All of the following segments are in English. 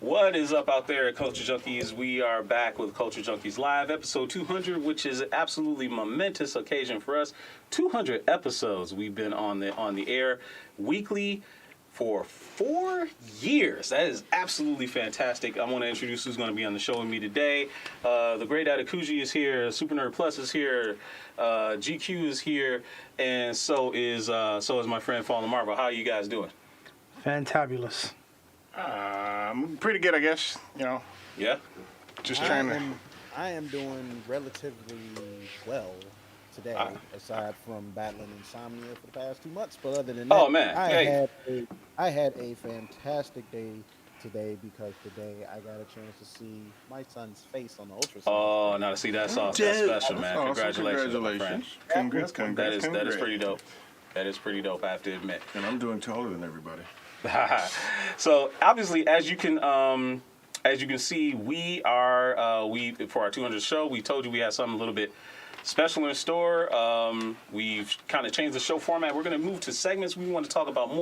What is up out there at Culture Junkies? We are back with Culture Junkies Live, episode 200, which is an absolutely momentous occasion for us. 200 episodes we've been on the air weekly for 4 years. That is absolutely fantastic. I want to introduce who's going to be on the show with me today. The great Adakuji is here. Super Nerd Plus is here. GQ is here, and so is my friend Fallen Marvel. How are you guys doing? Fantabulous. Pretty good, I guess. You know. Yeah. Just trying to. I am doing relatively well today, aside from battling insomnia for the past 2 months. But other than that, I had a fantastic day today because today I got a chance to see my son's face on the ultrasound. Oh, now to see that's awesome. That's special, man. Awesome. Congratulations, my friend. Congrats. That is pretty dope. That is pretty dope, I have to admit. And I'm doing taller than everybody. So obviously, as you can see, we are for our 200 show. We told you we had something a little bit special in store. We've kind of changed the show format. We're going to move to segments. We want to talk about a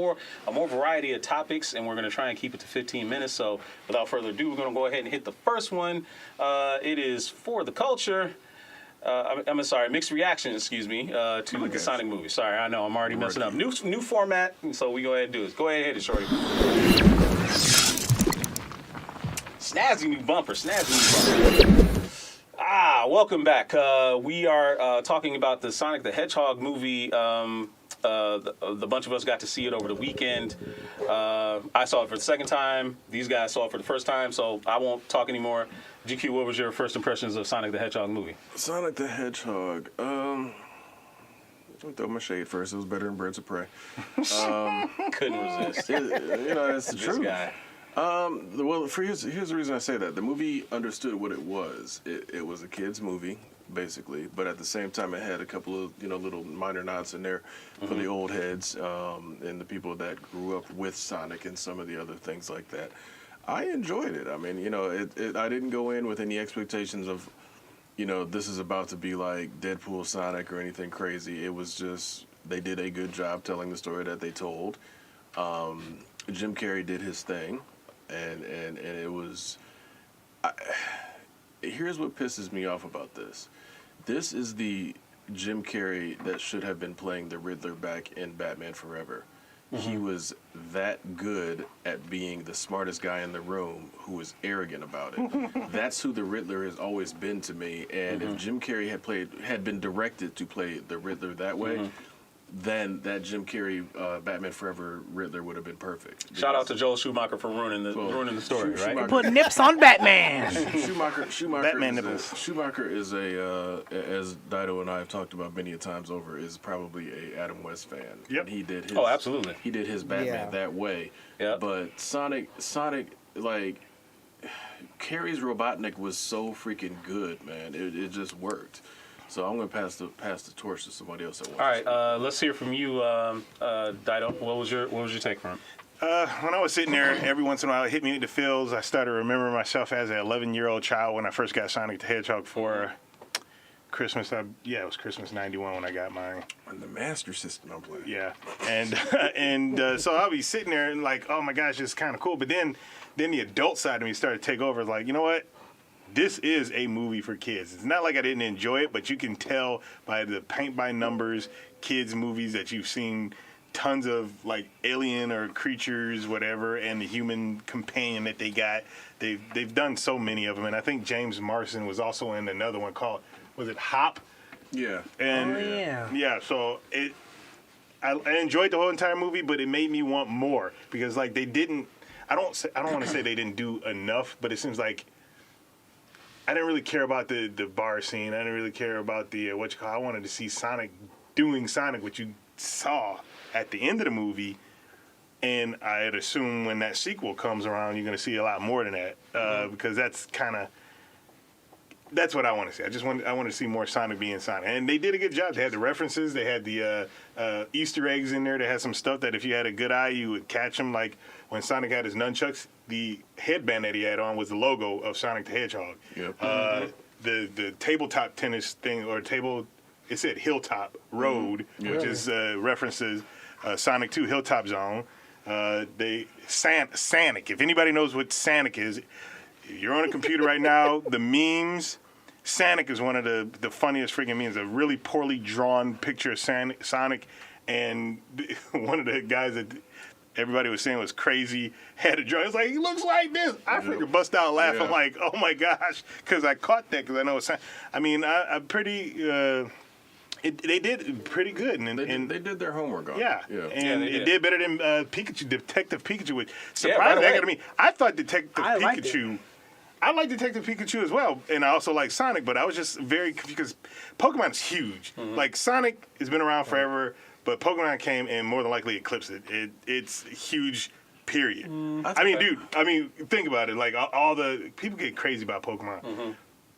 more variety of topics, and we're going to try and keep it to 15 minutes. So without further ado, we're going to go ahead and hit the first one. It is for the culture. I'm sorry, mixed reaction, to the Sonic movie. Sorry, I know, I'm already messing up. New format, so we go ahead and do it. Go ahead and hit it, shorty. Snazzy new bumper. Welcome back. We are talking about the Sonic the Hedgehog movie. The bunch of us got to see it over the weekend. I saw it for the second time. These guys saw it for the first time, so I won't talk anymore. GQ, what was your first impressions of Sonic the Hedgehog movie? Sonic the Hedgehog. I'll throw my shade first. It was better than Birds of Prey. Couldn't resist. That's the truth. Guy. Well, here's the reason I say that. The movie understood what it was. It was a kid's movie, basically, but at the same time, it had a couple of little minor nods in there for the old heads and the people that grew up with Sonic and some of the other things like that. I enjoyed it. I mean, I didn't go in with any expectations of, this is about to be like Deadpool Sonic or anything crazy. It was just, they did a good job telling the story that they told. Jim Carrey did his thing, and it was... Here's what pisses me off about this. This is the Jim Carrey that should have been playing the Riddler back in Batman Forever. Mm-hmm. He was that good at being the smartest guy in the room who was arrogant about it. That's who the Riddler has always been to me. And if Jim Carrey had been directed to play the Riddler that way, then that Jim Carrey Batman Forever Riddler would have been perfect. Shout out to Joel Schumacher for ruining the story, right? You put nips on Batman. Schumacher Batman nipples. Schumacher is as Dido and I have talked about many a times over, is probably a Adam West fan. Yep. And he did his. Oh, absolutely. He did his Batman that way. Yeah. But Sonic, like, Carrey's Robotnik was so freaking good, man. It just worked. So I'm going to pass the torch to somebody else that wants. All right, let's hear from you, Dido. What was your take from it? When I was sitting there, every once in a while, it hit me in the feels. I started remembering myself as an 11-year-old child when I first got Sonic the Hedgehog for Christmas. It was Christmas '91 when I got mine. On the Master System, I'm playing. Yeah, and so I'll be sitting there and like, oh my gosh, it's kind of cool. But then the adult side of me started to take over. Like, you know what? This is a movie for kids. It's not like I didn't enjoy it, but you can tell by the paint-by-numbers kids movies that you've seen tons of, like, alien or creatures, whatever, and the human companion that they got. They've done so many of them, and I think James Marsden was also in another one called, was it Hop? Yeah. And so I enjoyed the whole entire movie, but it made me want more because, like, they didn't. I don't want to say they didn't do enough, but it seems like I didn't really care about the bar scene. I didn't really care about the I wanted to see Sonic doing Sonic, what you saw at the end of the movie. And I'd assume when that sequel comes around, you're going to see a lot more than that because that's what I want to see. I want to see more Sonic being Sonic. And they did a good job. They had the references. They had the Easter eggs in there. They had some stuff that if you had a good eye, you would catch them. Like when Sonic had his nunchucks, the headband that he had on was the logo of Sonic the Hedgehog. Yep. The tabletop tennis thing, it said Hilltop Road, which is references Sonic 2 Hilltop Zone. Sonic. If anybody knows what Sonic is, you're on a computer right now. The memes. Sonic is one of the funniest freaking memes. A really poorly drawn picture of Sonic, and one of the guys that everybody was saying was crazy had a draw. It's like, he looks like this. I freaking bust out laughing. I'm like, oh my gosh, because I caught that because I know it's. I mean, I'm pretty. They did pretty good, and they did their homework on it. Yeah, and it did better than Pikachu, Detective Pikachu. Which surprised right the heck away. out of me. I thought Detective Pikachu. I like Detective Pikachu as well, and I also like Sonic, but I was just very confused because Pokemon is huge. Like, Sonic has been around forever, but Pokemon came and more than likely eclipsed it. It's huge, period. I mean, dude, think about it. Like, all the people get crazy about Pokemon.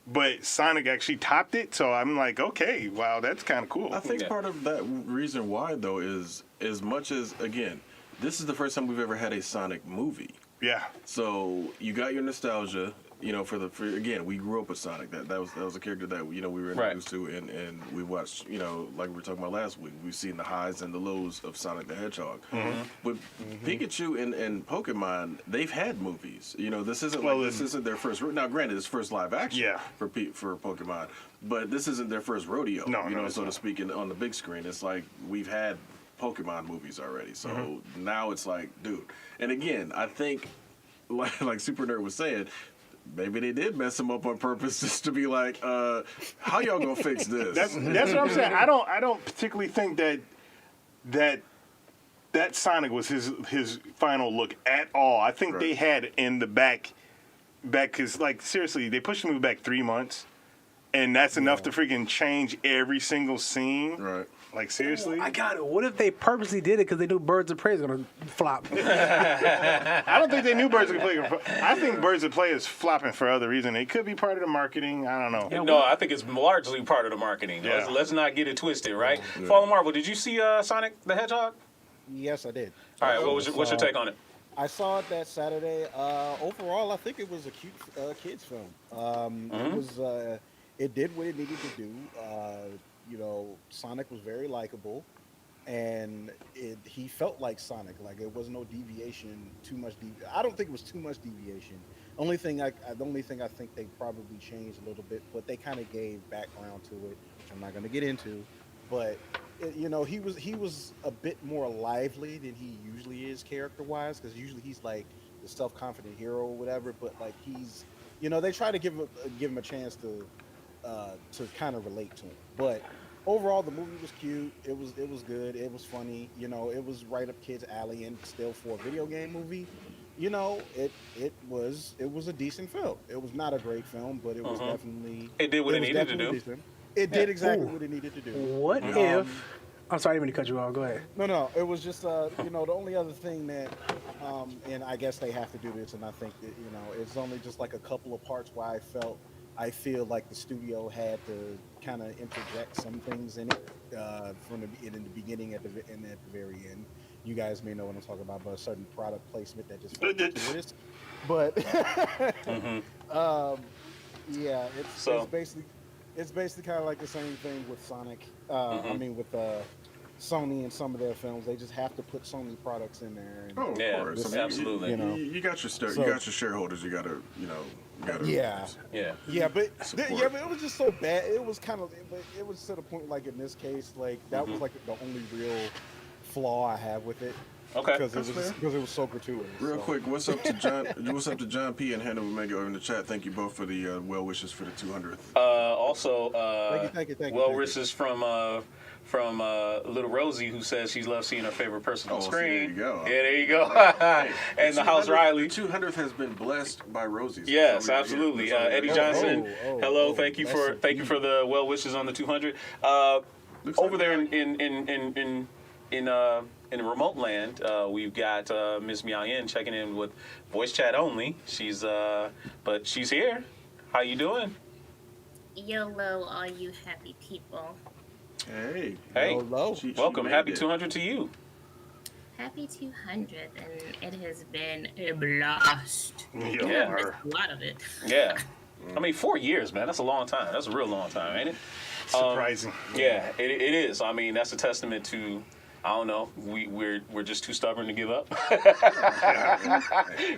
But Sonic actually topped it, so I'm like, okay, wow, that's kind of cool. I think part of that reason why, though, is as much as, again, this is the first time we've ever had a Sonic movie. Yeah. So you got your nostalgia, you know, for again, we grew up with Sonic. That was a character that, you know, we were introduced to, and we watched, you know, like we were talking about last week. We've seen the highs and the lows of Sonic the Hedgehog. But Pikachu and Pokemon, they've had movies. You know, this isn't this isn't their first. Now, granted, it's first live action for Pokemon, but this isn't their first rodeo. So to speak, on the big screen. It's like we've had Pokemon movies already. So now it's like, dude. And again, I think, like Super Nerd was saying, maybe they did mess him up on purpose just to be like, how y'all gonna fix this? That's what I'm saying. I don't particularly think that Sonic was his final look at all. I think they had in the back because, like, seriously, they pushed the movie back 3 months, and that's enough to freaking change every single scene. Right. Like, seriously? I got it. What if they purposely did it because they knew Birds of Prey is going to flop? I don't think they knew Birds of Prey. I think Birds of Prey is flopping for other reason. It could be part of the marketing. I don't know. No, I think it's largely part of the marketing. Yeah. Let's not get it twisted, right? Fallen Marvel, did you see Sonic the Hedgehog? Yes, I did. All right, what's your take on it? I saw it that Saturday. Overall, I think it was a cute kids film. It did what it needed to do. You know, Sonic was very likable, and he felt like Sonic. Like, it was no deviation, too much. I don't think it was too much deviation. The only thing I think they probably changed a little bit, but they kind of gave background to it, which I'm not going to get into. But you know, he was a bit more lively than he usually is character-wise, because usually he's like the self-confident hero or whatever. But like, he's, you know, they try to give him a chance to kind of relate to him. But overall, the movie was cute. It was good. It was funny. You know, it was right up kids' alley, and still for a video game movie, you know, it was a decent film. It was not a great film, but it was definitely. It did what it needed to do. Decent. It did exactly what it needed to do. What if? I'm sorry, I didn't mean to cut you off. Go ahead. No. It was just, you know, the only other thing that, and I guess they have to do this, and I think that, you know, it's only just like a couple of parts where I feel like the studio had to kind of interject some things in it in the beginning and at the very end. You guys may know what I'm talking about, but a certain product placement that just felt gratuitous. But yeah, it's basically kind of like the same thing with Sonic. I mean, with Sony and some of their films, they just have to put Sony products in there. And of course. This, absolutely. You know, you got your you got your shareholders. You got to, you know. But it was just so bad. It was kind of, but it was to the point, like in this case, like that was like the only real flaw I have with it. Okay. Because it was so gratuitous. Real quick, what's up to John? What's up to John P and Hannah Omega in the chat? Thank you both for the well wishes for the 200th. Also, thank you. Well wishes from Little Rosie, who says she loves seeing her favorite person on screen. So there you go. Yeah, there you go. And the House Riley. The 200th has been blessed by Rosie's. Yes, absolutely. Eddie Johnson. Hello, thank you for the well wishes on the 200. Over there in remote land, we've got Ms. Miao Yin checking in with voice chat only. But she's here. How you doing? YOLO, all you happy people. Hey. Hello. Welcome. Happy 200 to you. Happy 200th, and it has been a blast. Yeah. A lot of it. Yeah. I mean, 4 years, man. That's a long time. That's a real long time, ain't it? Surprising. Yeah, it is. I mean, that's a testament to I don't know. We're just too stubborn to give up.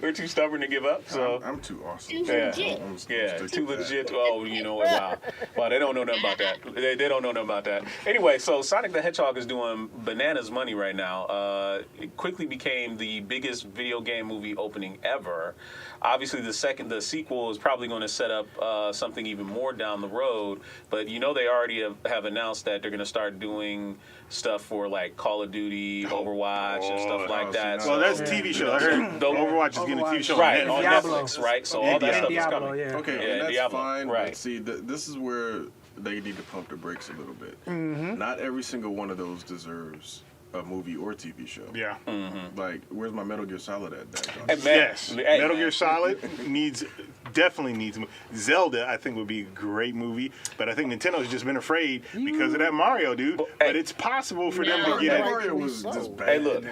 We're too stubborn to give up. So I'm too awesome. Too legit. too legit. Oh, you know what? Wow. They don't know nothing about that. They don't know nothing about that. Anyway, so Sonic the Hedgehog is doing bananas money right now. It quickly became the biggest video game movie opening ever. Obviously, the sequel is probably going to set up something even more down the road. But they already have announced that they're going to start doing stuff for like Call of Duty, Overwatch, and stuff like that. Well, that's a TV show. I heard Overwatch is getting a TV show on Diablo. Netflix, right? So all that stuff is coming. Yeah. Okay, and that's Diablo, fine. right. But see, this is where they need to pump the brakes a little bit. Mm-hmm. Not every single one of those deserves a movie or TV show. Yeah. Like, where's my Metal Gear Solid at? Hey, man. Yes. Hey, Metal Gear Solid definitely needs. Zelda, I think, would be a great movie, but I think Nintendo's just been afraid because of that Mario, dude. But it's possible for them to get it. Mario was just bad. Hey, look.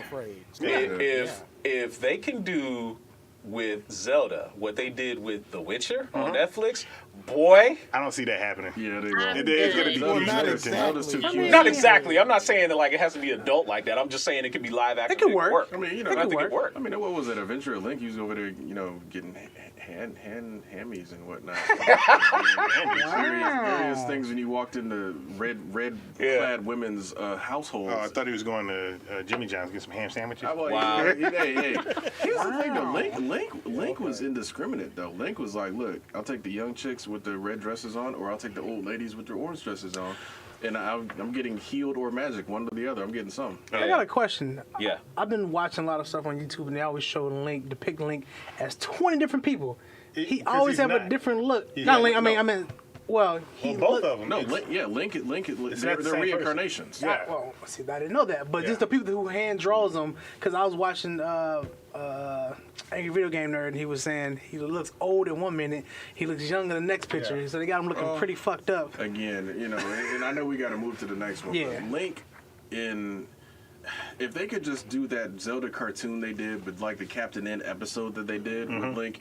Yeah. If they can do with Zelda what they did with The Witcher on Netflix, boy. I don't see that happening. Yeah, they won't. It's going to be Well, huge. not content. Zelda's too cute. Not exactly. I'm not saying that like it has to be adult like that. I'm just saying it could be live action. It could work. I mean, I think it work. I mean, what was it? Adventure Link? He was over there, getting hammies and whatnot. Various things when you walked into red-clad women's households. Oh, I thought he was going to Jimmy John's to get some ham sandwiches. Wow. Hey, here's the thing though. Link was indiscriminate though. Link was like, look, I'll take the young chicks with the red dresses on, or I'll take the old ladies with their orange dresses on, and I'm getting healed or magic, one or the other. I'm getting some. I got a question. Yeah. I've been watching a lot of stuff on YouTube, and they always show depict Link as 20 different people. He always he's have a not. different look. He's Not not. Link. I mean, well, he both look, of them. No, Link, they're not the same reincarnations. person. Yeah. Well, see, I didn't know that, but Yeah. just the people who hand draws them. Because I was watching Angry Video Game Nerd, and he was saying he looks old in one minute, he looks young in the next picture. Yeah. So they got him looking pretty fucked up. Again, and I know we got to move to the next one. Yeah. But Link, if they could just do that Zelda cartoon they did with like the Captain N episode that they did with Link,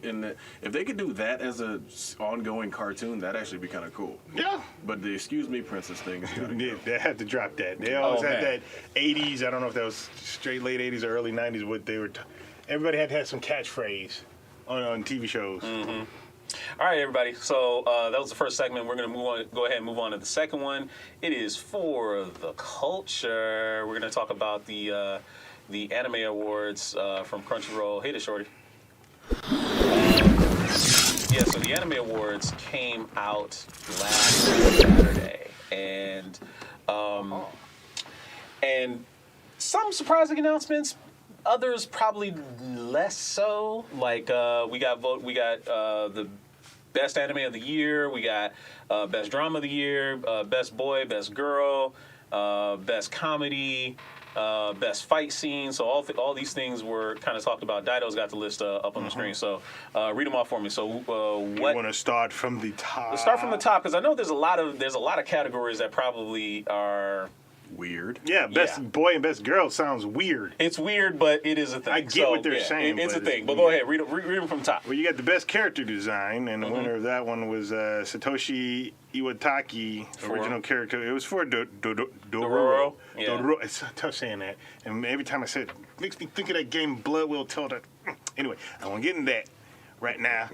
if they could do that as a ongoing cartoon, that'd actually be kind of cool. Yeah. But the Excuse Me Princess thing is gotta go. They had to drop that. They always had man. that 80s. I don't know if that was straight late 80s or early 90s. What they were. Everybody had to have some catchphrase on TV shows. All right, everybody. So that was the first segment. We're going to go ahead and move on to the second one. It is for the culture. We're going to talk about the anime awards from Crunchyroll. Hey there, Shorty. So the anime awards came out last Saturday, and some surprising announcements. Others probably less so. Like we got the best anime of the year. We got best drama of the year, best boy, best girl, best comedy, best fight scene. So all these things were kind of talked about. Dido's got the list up on the screen. So read them off for me. So You what? want to start from the top? Let's start from the top because I know there's a lot of categories that probably are. Weird. Yeah, best boy and best girl sounds weird. It's weird, but it is a thing. I get what they're saying, It's a but thing. it's But go weird. ahead, read them from the top. Well, you got the best character design, and the winner of that one was Satoshi Iwataki, original character. It was for Dororo. Dororo? Yeah. Dororo. It's so tough saying that. And every time I say it, it makes me think of that game Blood Will Tilda. Anyway, I won't get into that right now.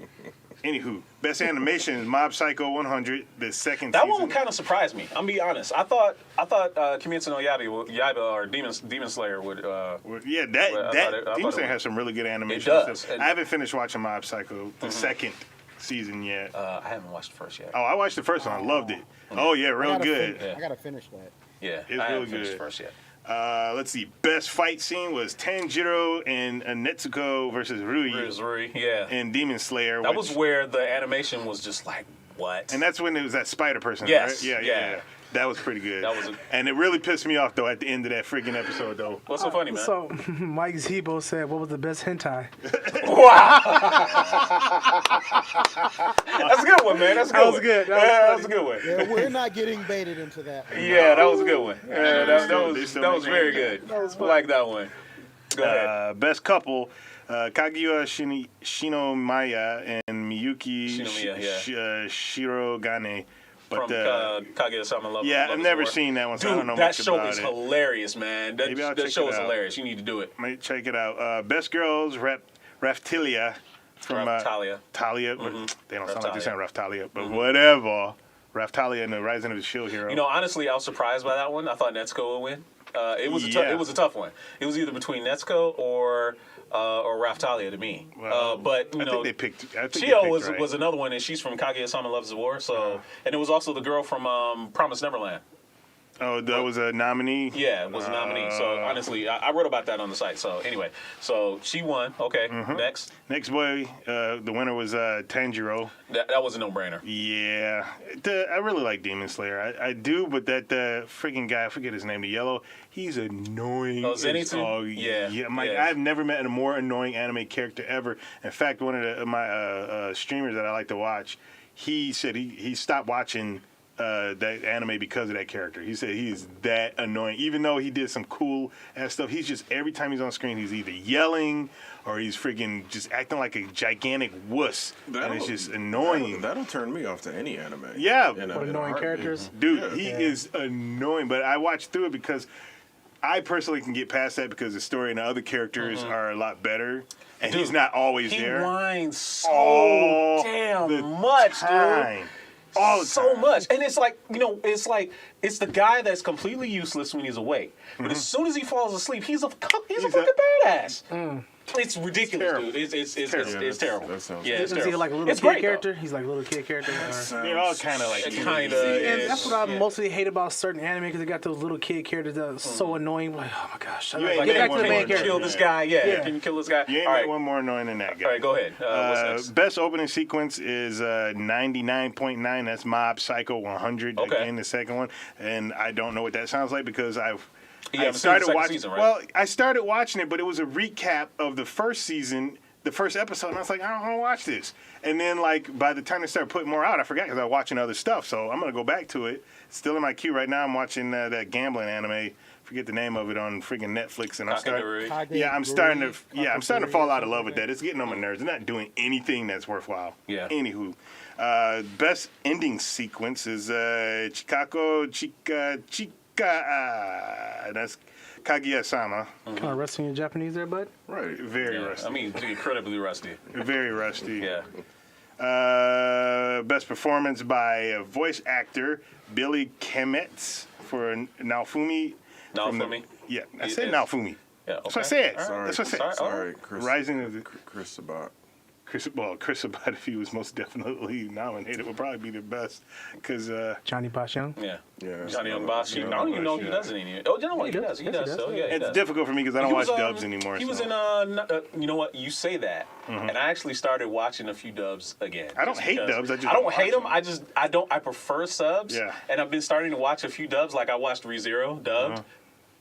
Anywho, best animation is Mob Psycho 100, the second That season. one kind of surprised me. I'm be honest. I thought Kimetsu no Yaiba or Demon Slayer would. Yeah, I Demon thought Slayer it has some really good animation. It does, stuff. and- I haven't finished watching Mob Psycho, the second season yet. I haven't watched the first yet. Oh, I watched the first one. I loved it. Oh, yeah, real good. Yeah. I gotta finish that. Yeah, It's I haven't really finished good. the first yet. Let's see. Best fight scene was Tanjiro and Netsuko versus Rui Ruri, yeah. in Demon Slayer. That was where the animation was just like, what? and that's when it was that spider person, Yes, right? Yeah. That was pretty good. That was and it really pissed me off, though, at the end of that freaking episode, though. What's so funny, man? So Mike Zebo said, "What was the best hentai?" Wow. That's a good one, man. That's a good That was one. good. That was a good one. Yeah, we're not getting baited into that. Yeah, that was a a good one. Yeah, that They was very good. I like that one. Go ahead. Best couple, Kaguya Shinomaya and Miyuki Shinomiya, yeah. Shirogane from Kaguya-sama Love. Yeah, Love I've is never War. seen that one, so Dude, I don't know that much show about is it. hilarious, man. Maybe I'll That check show it is out. hilarious. You need to do it. Might check it out. Best Girls, Raftalia from Raftalia. Talia. Mm-hmm. They don't sound like they sound Raftalia, but Mm-hmm. whatever. Raftalia and the Rising of the Shield Hero. You know, honestly, I was surprised by that one. I thought Netsuko would win. It was a tough one. It was either between Netsuko or Raftalia to me. Well, but I think they picked. Chio was another one, and she's from Kaguya-sama Loves the War. So, and it was also the girl from Promised Neverland. Oh, that was a nominee? Yeah, it was a nominee. So honestly, I wrote about that on the site. So anyway, so she won. Okay, next. Next boy, the winner was Tanjiro. That was a no-brainer. Yeah. I really like Demon Slayer. I do, but that freaking guy, I forget his name, the yellow, he's annoying. Oh, Zenitsu? Yeah. Yeah. I've never met a more annoying anime character ever. In fact, one of my streamers that I like to watch, he said he stopped watching that anime because of that character. He said he is that annoying. Even though he did some cool ass stuff, he's just, every time he's on screen, he's either yelling or he's freaking just acting like a gigantic wuss. And it's just annoying. That'll turn me off to any anime. Yeah. What annoying characters? Dude, he is annoying, but I watched through it because I personally can get past that because the story and the other characters are a lot better. And Dude, he's not always He there. whines so All the damn much, time. dude. All the So time. much. And it's like, it's the guy that's completely useless when he's awake. But as soon as he falls asleep, he's a fucking badass. It's ridiculous, Terrible. dude. It's terrible. That sounds Yeah, it's Is he terrible. like a little It's kid great, character? He's like a little kid character. They're all kind of like Kinda. And is. that's what I Yeah. mostly hate about certain anime because they got those little kid characters that are so annoying. Like, oh my gosh. You ain't Like, made get back to one the more main than character. Kill this guy. Yeah. Yeah. Can you kill this guy? You ain't All got right. one more annoying than that guy. All right, go ahead. What's next? Best opening sequence is 99.9. That's Mob Psycho 100. Okay. Again, the second one. And I don't know what that sounds like because I haven't seen started the second watching. season, right? Well, I started watching it, but it was a recap of the first season, the first episode, and I was like, I don't want to watch this. And then, like, by the time they started putting more out, I forgot because I was watching other stuff. So I'm gonna go back to it. It's still in my queue right now. I'm watching that gambling anime. Forget the name of it on freaking Netflix, and I'm starting. I'm starting to fall out of love with that. It's getting on my nerves. It's not doing anything that's worthwhile. Yeah. Anywho, best ending sequence is Chikako Chika. That's Kaguya-sama. Kind of rusty in Japanese there, bud. Right. Very Yeah. rusty. I mean, incredibly rusty. Very rusty. Yeah. Best performance by a voice actor Billy Kemetz for Naofumi. Naofumi? Yeah, I said Yes. Naofumi. Yeah. That's what I said. Sorry. That's what I said. Sorry, Chris. Rising of the Chris Sabat. Chris Sabat, if he was most definitely nominated, would probably be the best because Johnny Passion. Yeah. Yeah. Johnny Young Boss. I don't even know if he does it anymore. Oh, you know what? He does. He does. So, yeah, he it's does. difficult for me because I don't He watch was, dubs anymore. He was so. in you know what? You say that, and I actually started watching a few dubs again. I don't just hate because- dubs, I just I don't don't hate watch them. I prefer subs. Yeah. And I've been starting to watch a few dubs. Like I watched ReZero dubbed.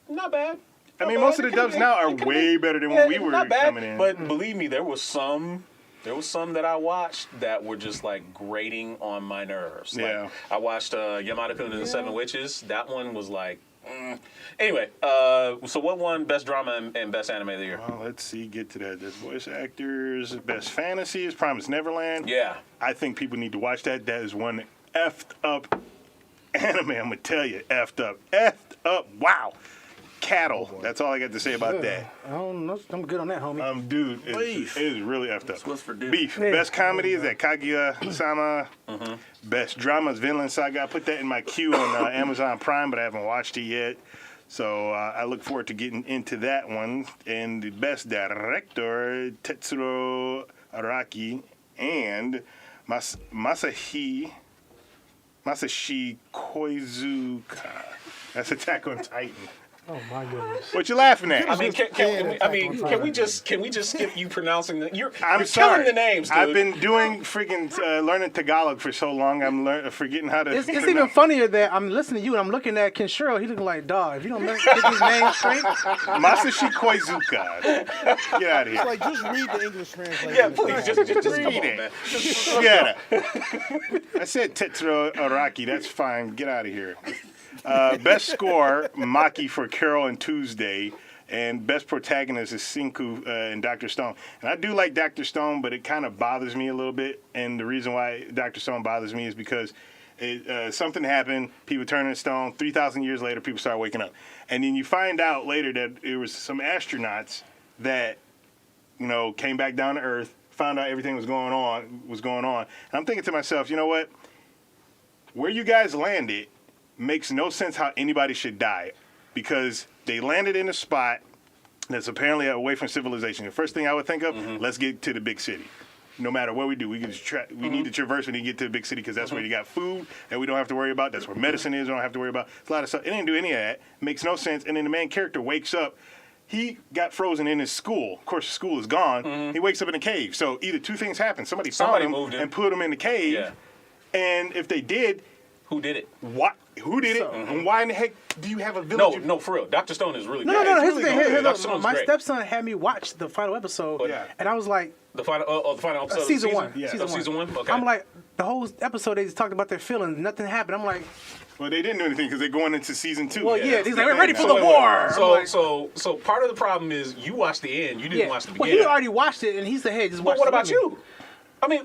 Not bad. I Not mean, bad. most of It the could've dubs been- now are it could've way been- better than yeah, when we were not bad, coming in. But believe me, there was some that I watched that were just like grating on my nerves. Like, Yeah. I watched Yamada-kun and the Seven Witches. That one was like. Anyway, so what won Best Drama and Best Anime of the Year? Well, let's see, get to that. There's voice actors. Best fantasy is Promised Neverland. Yeah. I think people need to watch that. That is one effed up anime. I'm gonna tell you, effed up. Wow. Cattle. That's all I got to say about that. I don't know. I'm good on that, homie. Dude, Beef. it is really effed up. What's for dinner? Beef. Best comedy is that Kaguya-sama. Best drama is Vinland Saga. I put that in my queue on Amazon Prime, but I haven't watched it yet. So I look forward to getting into that one. And the best director, Tetsuro Araki and Masashi Koizuka. That's Attack on Titan. Oh my goodness. What you laughing at? I mean, can we just skip you pronouncing the? You're I'm sorry. killing the names, dude. I've been doing freaking learning Tagalog for so long. I'm forgetting how to. It's even funnier that I'm listening to you and I'm looking at Kenshiro. He looking like, dog, if you don't get these names straight. Masashi Koizuka. Get out of here. It's like, just read the English translation. Yeah, please, just come Read on, it. man. Yeah. I said Tetsuro Araki. That's fine. Get out of here. Best score, Maki for Carol and Tuesday. And best protagonist is Sinku and Dr. Stone. And I do like Dr. Stone, but it kind of bothers me a little bit. And the reason why Dr. Stone bothers me is because Something happened. People turned into stone. 3,000 years later, people start waking up, and then you find out later that it was some astronauts that came back down to Earth, found out everything was going on. And I'm thinking to myself, you know what? Where you guys landed makes no sense how anybody should die, because they landed in a spot that's apparently away from civilization. The first thing I would think of, let's get to the big city. No matter what we do, we need to traverse when you get to the big city, because that's where you got food that we don't have to worry about. That's where medicine is. We don't have to worry about. It's a lot of stuff. It didn't do any of that. Makes no sense. And then the main character wakes up. He got frozen in his school. Of course, the school is gone. He wakes up in a cave. So either two things happen. Somebody found him and put him in the cave. Yeah. And if they did, who did it? What? Who did it? And why in the heck do you have a village? No, for real. Dr. Stone is really good. No. Here's the thing. My stepson had me watch the final episode, and I was like, the final episode of season one. Yeah. Season one. Okay. I'm like, the whole episode they just talked about their feelings. Nothing happened. I'm like, well, they didn't do anything because they're going into season 2. Well, yeah, he's like, we're ready for the war. So part of the problem is you watched the end. You didn't watch the beginning. Well, he already watched it, and he said, hey, just watch it. But what about you? I mean,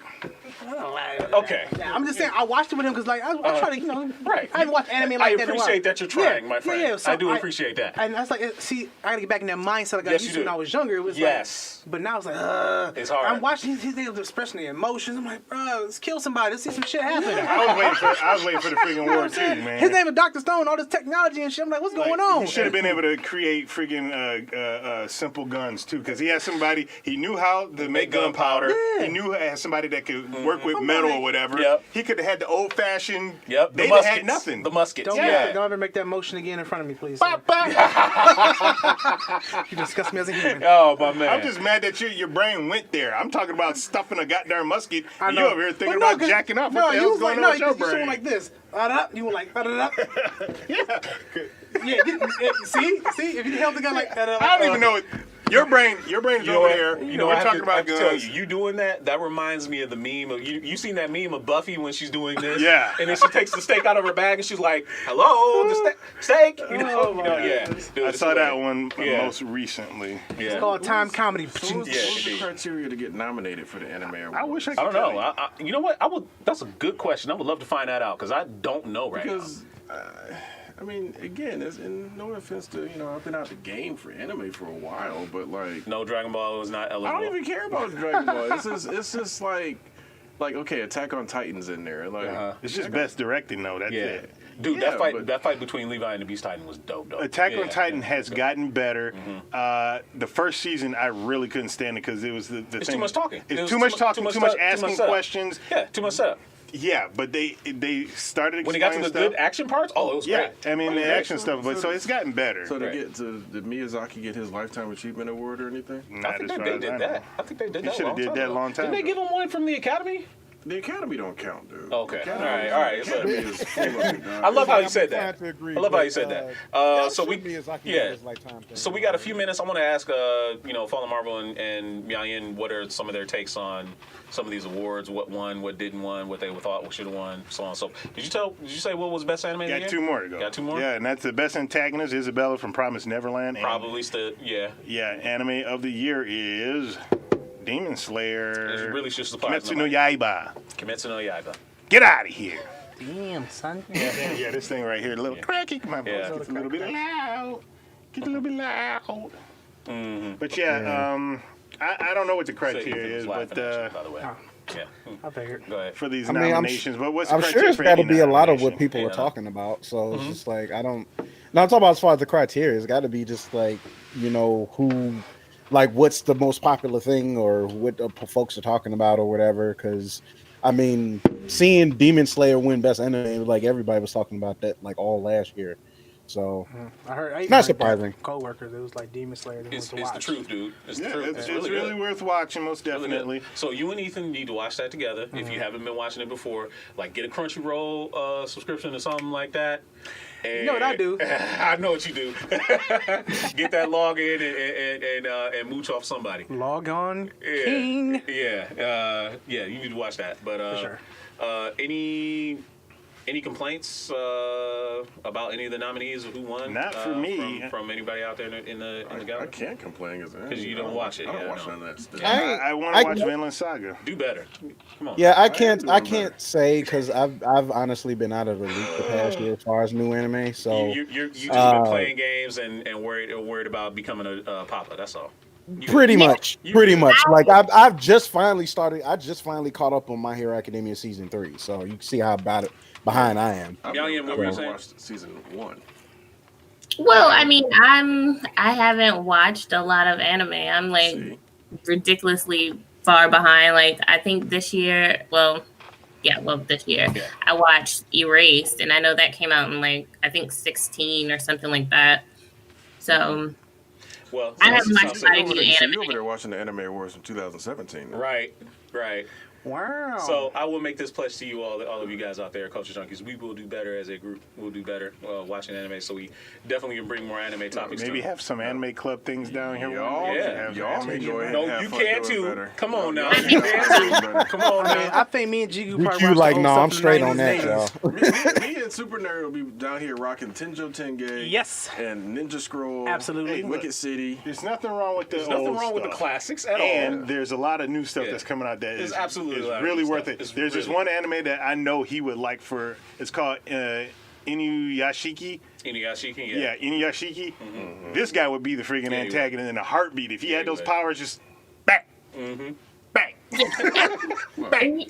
okay. Yeah, I'm just saying, I watched it with him because, like, I try to, right. I haven't watched anime like that in a while. I appreciate that you're trying, my friend. Yeah, so I do appreciate that. And that's like, see, I got to get back in that mindset I got used to when I was younger. It was like, but now it's like, it's hard. I'm watching his expressing the emotions. I'm like, bro, let's kill somebody. Let's see some shit happen. I was waiting for the freaking war too, man. His name is Dr. Stone, all this technology and shit. I'm like, what's going on? He should have been able to create freaking simple guns too, because he had somebody, he knew how to make gunpowder. Yeah. He knew he had somebody that could work with metal or whatever. Yep. He could have had the old fashioned. Yep. They didn't had nothing. The muskets. Don't ever make that motion again in front of me, please. You disgust me as a human. Oh, my man. I'm just mad that your brain went there. I'm talking about stuffing a goddamn musket. I And know. you over here thinking about jacking off. What the hell's going on with your brain? You were like this. You were like, Yeah. See, if you held the gun like that, I don't even know it. Your brain is over there. We're talking about guns. Tell you doing that reminds me of the meme of you seen that meme of Buffy when she's doing this? Yeah. And then she takes the steak out of her bag and she's like, hello, the steak. Dude, I saw that one most recently. Yeah. It's called time comedy. What was the criteria to get nominated for the anime award? I wish I could I don't know. You know what? That's a good question. I would love to find that out because I don't know right now. I mean, again, no offense to, I've been out the game for anime for a while, but like... No, Dragon Ball is not eligible. I don't even care about Dragon Ball. It's just like, okay, Attack on Titan's in there. Like, It's just best directing, though. That's it. Dude, that fight between Levi and the Beast Titan was dope, though. Attack on Titan has gotten better. The first season, I really couldn't stand it because it was the thing. Too much talking. It's too much talking, too much asking questions. Yeah, too much setup. Yeah, but they started when it got to the good action parts. Oh, it was great. I mean the action stuff, but so it's gotten better. So did Miyazaki get his Lifetime Achievement Award or anything? I think they did that. I think they did that. He should have did that a long time ago. Didn't they give him one from the Academy? The Academy don't count, dude. Okay. All right. Academy is full of it, dog. I love how you said that. I love how you said that. So we got a few minutes. I want to ask, Fallen Marvel and Miayan, what are some of their takes on some of these awards? What won? What didn't won? What they thought should have won? So on. So did you say what was best anime? Got 2 more to go. Got 2 more. Yeah, and that's the best antagonist, Isabella from Promised Neverland. Probably still. Yeah. Yeah. Anime of the year is Demon Slayer. It really should surprise Kimetsu no Yaiba. Kimetsu no Yaiba. Get out of here. Damn, son. Yeah, this thing right here, a little cracky. My voice gets a little bit loud. Get a little bit loud. Mm-hmm. But I don't know what the criteria is, but by the way. Yeah. I figured. Go ahead. For these nominations, but what's I'm the sure criteria it's for got to any be a lot of what nomination? people are talking about. So it's just like I'm talking about as far as the criteria. It's got to be just like who, like what's the most popular thing or what folks are talking about or whatever. Because I mean, seeing Demon Slayer win Best Anime, like everybody was talking about that like all last year. So I heard. It's not surprising. Co-workers, it was like Demon Slayer. It's the truth, dude. It's the Yeah, truth. it's really worth watching, most definitely. So you and Ethan need to watch that together. If you haven't been watching it before, like get a Crunchyroll subscription or something like that. And You know what I do? I know what you do. Get that log in and mooch off somebody. Log on, Yeah. King. Yeah, you need to watch that. But For sure. Any complaints about any of the nominees or who won? Not for me. From anybody out there in the gallery? I can't complain because you don't watch it. I don't watch none of that stuff. I want to watch Vinland Saga. Do better. Come on. Yeah, I can't say because I've honestly been out of the loop the past year as far as new anime. So you just been playing games and worried about becoming a papa. That's all. Pretty much. Like I've just finally started. I just finally caught up on My Hero Academia season 3. So you can see how behind I am. I've watched season 1. Well, I mean, I haven't watched a lot of anime. I'm like ridiculously far behind. Like I think this year, this year I watched Erased, and I know that came out in like I think 16 or something like that. So. Well, I haven't watched any new anime. You're over there watching the Anime Awards from 2017. Right. Wow. So I will make this pledge to you all of you guys out there, Culture Junkies. We will do better as a group. We'll do better watching anime. So we definitely can bring more anime topics. Maybe have some anime club things down here. Y'all can go ahead. No, you can too. Better. Come on now. You can too. Come on now. I think me and Jigu probably You watched like, the no, whole I'm stuff straight in on the that, 90s. y'all. Me and Super Nerd will be down here rocking Tenjo Tenge. Yes. And Ninja Scroll. Absolutely. Wicked City. There's nothing wrong with the There's nothing old wrong with the stuff. classics at all. And there's a lot of new stuff that's coming out that There's is absolutely a lot of really new worth stuff. it. It's There's this really- one anime that I know he would like for. It's called Inuyashiki. Inuyashiki. Yeah, Inuyashiki. Mm-hmm. This guy would be the freaking Yeah, he antagonist in a heartbeat. If he had he those would. powers, just bang, Mm-hmm. bang, bang.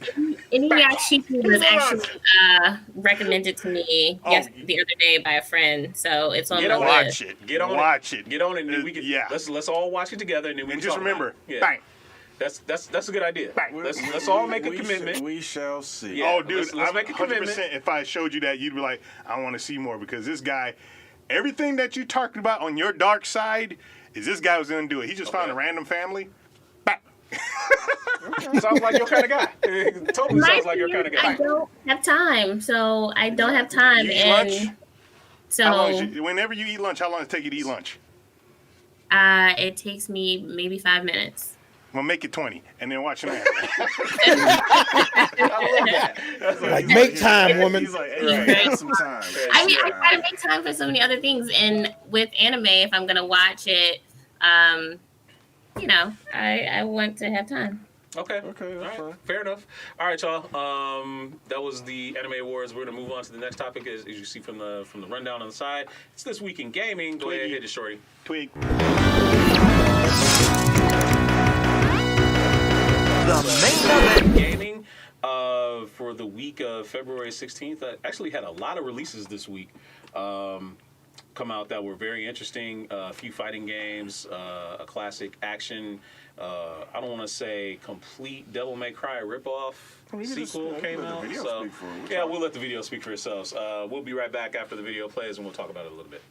Inuyashiki was actually recommended to me the other day by a friend, so it's on the Watch list. it. Get on Watch it. it. Get on it, and then we can. Yeah. Let's all watch it together, and then we And can just talk remember, about it. Yeah. bang. That's a good idea. Bang. Let's all make a commitment. We shall see. Yeah. Oh, dude, let's make a 100%. commitment. If I showed you that, you'd be like, I want to see more because this guy, everything that you talked about on your dark side, is this guy was going to do it. He just found a random family. Bang. Sounds like your kind of guy. Totally sounds like your kind of I guy. don't have time, so I don't have time. You eat and lunch? so How long whenever you eat lunch, how long does it take you to eat lunch? it takes me maybe 5 minutes. Well, make it 20, and then watch an anime. I love that. Like, make time, woman. He's like, hey, have some time. I mean, I try to make time for so many other things, and with anime, if I'm gonna watch it, I want to have time. Okay, that's fine. Fair enough. All right, y'all. That was the Anime Awards. We're gonna move on to the next topic, as you see from the rundown on the side. It's This Week in Gaming. Go ahead, hit it, shorty. Twig. The main event. Gaming for the week of February 16th. I actually had a lot of releases this week come out that were very interesting. A few fighting games, a classic action. I don't want to say complete Devil May Cry ripoff sequel came out. So yeah, we'll let the video speak for itself. We'll be right back after the video plays, and we'll talk about it a little bit.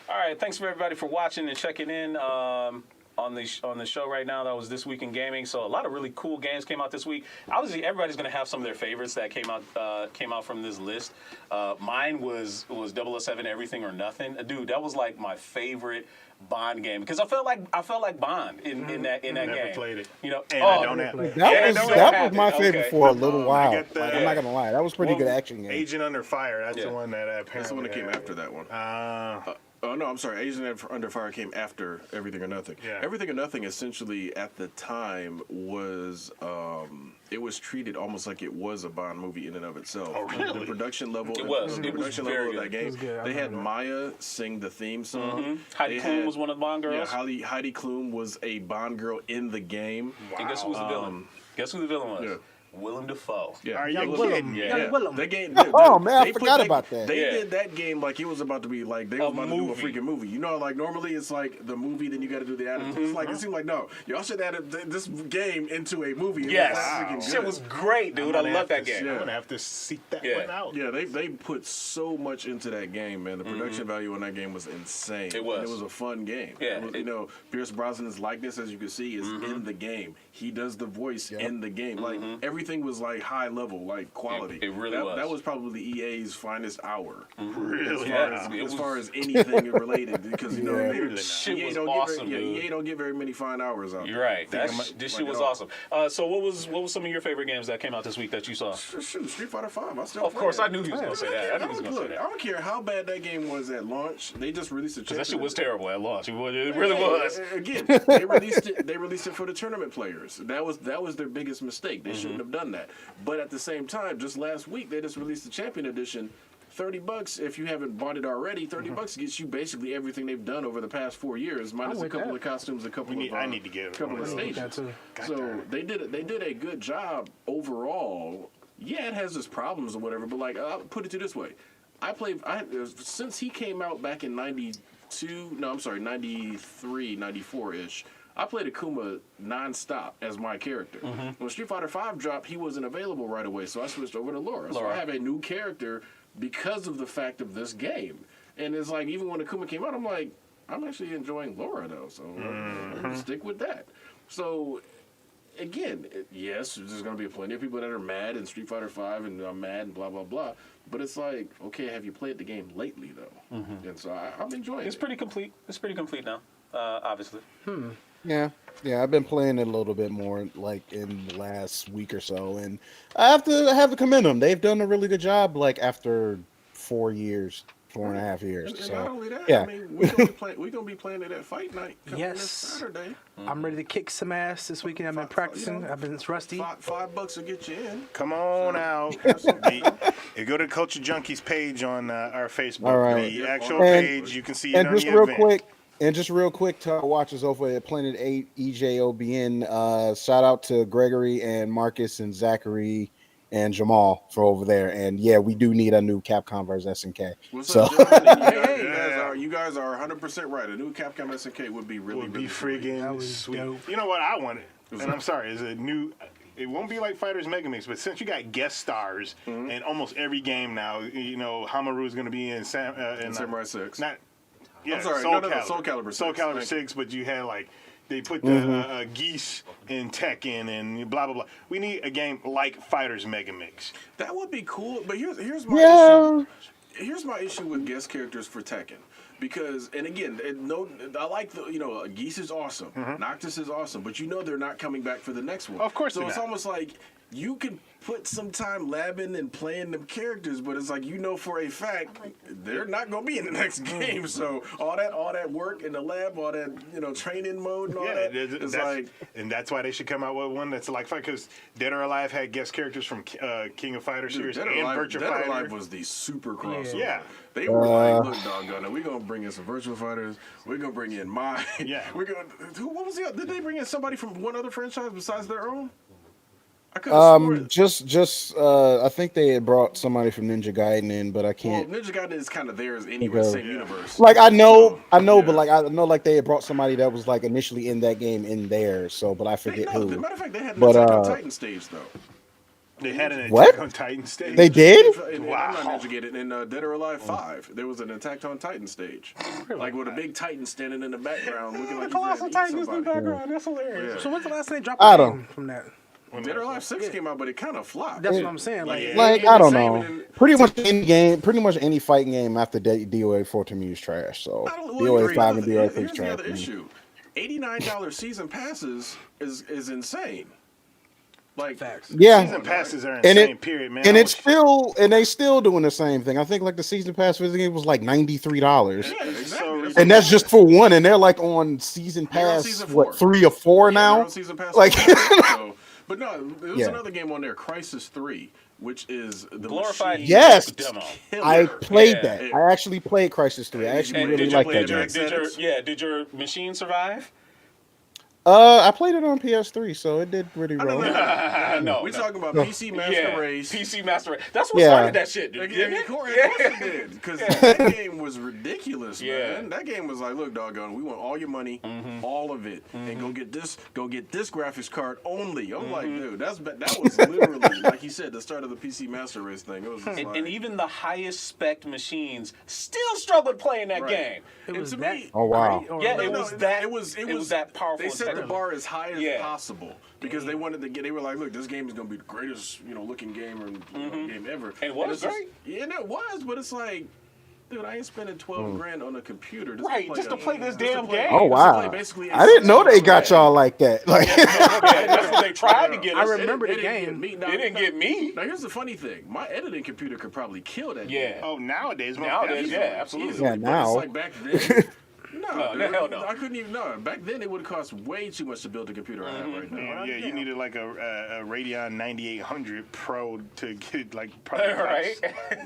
All right, thanks for everybody for watching and checking in on the show right now. That was This Week in Gaming. So a lot of really cool games came out this week. Obviously, everybody's going to have some of their favorites that came out from this list. Mine was 007 Everything or Nothing. Dude, that was like my favorite Bond game because I felt like Bond in that game. Never played it. You know, And I don't have it. That was my favorite Okay. for a little while. got the- Like, I'm not gonna lie, that was pretty good action game. Agent Under Fire. That's Yeah. the one that apparently. That's the one that came after that one. Oh no, I'm sorry. Agent Under Fire came after Everything or Nothing. Yeah. Everything or Nothing essentially at the time was it was treated almost like it was a Bond movie in and of itself. Oh, really? The production level. It was. The It was production very level of that good. game. It was good. I They had remember Maya sing the theme song. Heidi They Klum had- was one of the Bond girls. Yeah, Heidi Klum was a Bond girl in the game. And guess who was the villain? Guess who the villain was? Yeah. Willem Dafoe. Yeah, Are you Young kidding? Yeah, Young Willem. That game. Oh, man, I forgot about that. They Yeah. did that game like it was about to be like they A was about to do a movie. freaking movie. You know, like normally it's like the movie, then you got to do the adaptation. It's like it seemed like no, y'all should add this game into a movie. It Yes. was freaking Shit good. was great, dude. I love that game. I'm gonna have to seek that Yeah. one out. Yeah, they put so much into that game, man. The production value on that game was insane. It was. And it was a fun game. Yeah, It was, you know, Pierce Brosnan's likeness, as you can see, is in the game. He does the voice in the game. Like everything was like high level, like quality. It really that, was. That was probably EA's finest hour. Really? As far as anything related, because you know Really Shit EA was don't awesome, get dude. EA don't get very many fine hours out. You're there. right. Think about- This like shit was at all. awesome. So what was some of your favorite games that came out this week that you saw? Shoot, Street Fighter 5. I still Of play course, it. I knew he was gonna say that. I knew he was gonna say Look, I that. don't care how bad that game was at launch. They just released a Because that shit champion- was terrible at launch. It really was. Again, they released it. They released it for the tournament players. That was their biggest mistake. They shouldn't have done that. But at the same time, just last week they just released the Champion Edition. $30 if you haven't bought it already. $30 gets you basically everything they've done over the past 4 years, minus a with couple that. of costumes, a couple of I need to get couple one of of those. That stages. too. So they did a good job overall. Yeah, it has its problems or whatever, but like I'll put it to this way. Since he came out back in 93, 94-ish. I played Akuma nonstop as my character. When Street Fighter V dropped, he wasn't available right away, so I switched over to Laura. So I have a new character because of the fact of this game. And it's like, even when Akuma came out, I'm like, I'm actually enjoying Laura, though, so I'm going to stick with that. So, again, yes, there's going to be plenty of people that are mad in Street Fighter V and I'm mad and blah, blah, blah. But it's like, okay, have you played the game lately, though? And so I'm enjoying It's it. pretty complete. It's pretty complete now, obviously. Yeah, I've been playing it a little bit more, like in the last week or so, and I have to commend them. They've done a really good job, like after 4 years, 4.5 years. And So not only that, yeah. I mean, we're gonna be playing it at Fight Night coming Yes. this Saturday. I'm ready to kick some ass this weekend. I've been practicing. I've been rusty. $5 will get you in. Come on out. You go to Culture Junkies page on our Facebook. All right. The actual And- page, you can see it And on just the real event. quick, to our watchers over at Planet 8 EJOBN, shout out to Gregory and Marcus and Zachary and Jamal for over there. And yeah, we do need a new Capcom versus SNK. What's So up, gentlemen? Hey. You guys are 100% right. A new Capcom SNK would be really, Would be really great. friggin' That was sweet. dope. You know what I wanted? And I'm sorry, is a new. It won't be like Fighters Mega Mix, but since you got guest stars in almost every game now, you know Hamaru is going to be in Samurai 6. Not. Yeah, I'm sorry, Soul no, Calibur. Soul Calibur 6. Soul Calibur Thank 6, but you had like they put the geese in Tekken and blah blah blah. We need a game like Fighters Mega Mix. That would be cool, but here's my issue. Here's my issue with guest characters for Tekken. Because, and again, I like Geese is awesome, Noctis is awesome, but they're not coming back for the next one. Of course so they're it's not. almost like you can put some time labbing and playing them characters, but it's like for a fact they're not gonna be in the next game. So all that work in the lab, all that training mode and all that, it's like, and that's why they should come out with one that's like fight. Because Dead or Alive had guest characters from King of Fighters series Dead or and Alive, Virtua Dead or Fighter. Alive was the super crossover. Yeah. They were like, look, doggone it, we're gonna bring in some Virtua Fighters. We're gonna bring in mine. Yeah. We're gonna. What was the? Did they bring in somebody from one other franchise besides their own? I couldn't swear. just I think they had brought somebody from Ninja Gaiden in, but I Well, can't. Ninja Gaiden is kind of theirs anyway, same universe. Like I know, yeah. but like I know, like they had brought somebody that was like initially in that game in there. So, but I forget As a who. matter of fact, they had But, the Attack on Titan stage though. They had an What? Attack on Titan stage. They did? Wow. I'm not educated. In Dead or Alive 5, there was an Attack on Titan stage. Like with a big Titan standing in the background looking like he's Colossal ready to eat Titans in the somebody. background. That's hilarious. Yeah. So when's the last time they dropped I a don't- game from that? Dead or Alive 6 came out, but it kind of flopped. That's what I'm saying. Like, Like, Yeah, I don't same know. with- Pretty much any fighting game after DOA 4 to me is trash. So I don't DOA agree. 5 and DOA 6 Here's is the trash. other issue. $89 season passes is insane. Like facts. Yeah, Season passes are And insane, it- period, man. and I it's wish- they still doing the same thing. I think like the season pass for the game was like $93, yeah, exactly. So- and that's just for one. And they're like on season They're on pass season what 4. 3 or 4 Yeah, they're now. on season pass Like- 4, so- but no, there was Yeah. another game on there, Crisis 3, which is the Glorified machine Yes. demo. killer. I played Yeah. that. I actually played Crisis 3. I actually And really did you liked play that game. did your machine survive? I played it on PS3, so it did really well. No. We're talking about No. PC Master Yeah, Race. PC Master Race. That's what Yeah. started that shit, dude. Yeah, didn't of course it? it did. Because that game was ridiculous, Yeah. man. That game was like, look, doggone, we want all your money, all of it, and go get this graphics card only. I'm like, dude, that was literally, like you said, the start of the PC Master Race thing. It was just like, And even the highest spec machines still struggled playing that Right. game. It was to that. me, Oh wow. Right? Or- Yeah, No, it no, was that. It was that powerful. They set the technically. bar as high as Yeah. possible because they wanted to get. They were like, "Look, this game is gonna be the greatest, looking game or game ever." And it was it's just- great. Yeah, and it was, but it's like, dude, I ain't spending $12,000 on a computer Right, just to play this damn game. Oh just to wow. play basically I didn't know they got y'all. y'all like that. Like Yeah, that's what they tried to get I us. remember the They didn't game. get me. Now, They didn't get me. Now here's the funny thing: my editing computer could probably kill that. Yeah. game. Oh, nowadays, most Nowadays, definitely. yeah, absolutely. Easily, Yeah, but now. It's like back then. No, dude, hell no. I couldn't even know. Back then, it would cost way too much to build the computer I have right now. Yeah, you needed like a Radeon 9800 Pro to get like probably Right.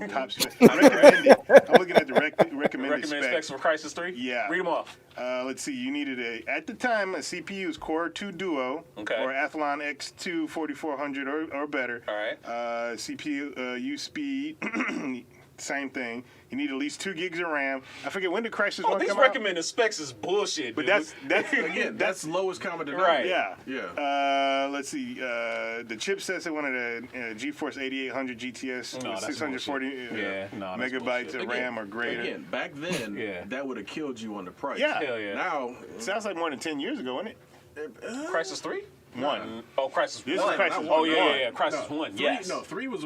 top spec. I recommend it. I'm looking at the recommended Recommended specs specs. for Crisis 3? Yeah. Read them off. Let's see. You needed at the time a CPU's Core 2 Duo Okay. or Athlon X2 4400 or better. All right. CPU U speed. Same thing. You need at least 2 gigs of RAM. I forget when did Crisis Oh, 1 these come out. recommended specs is bullshit. But dude. that's Again, that's lowest common denominator. Right. Yeah. Yeah. Let's see. The chipsets they wanted a GeForce 8800 GTS No, with that's 640 Yeah, no, that's megabytes bullshit. of RAM or greater. Again, back then, Yeah. that would have killed you on the price. Yeah. Hell yeah. Now, Sounds like more than 10 years ago, isn't it? Crisis 3? One. Oh, Crisis This is 1. Crisis Oh, one. yeah. Crisis 1, Three, yes. No, three was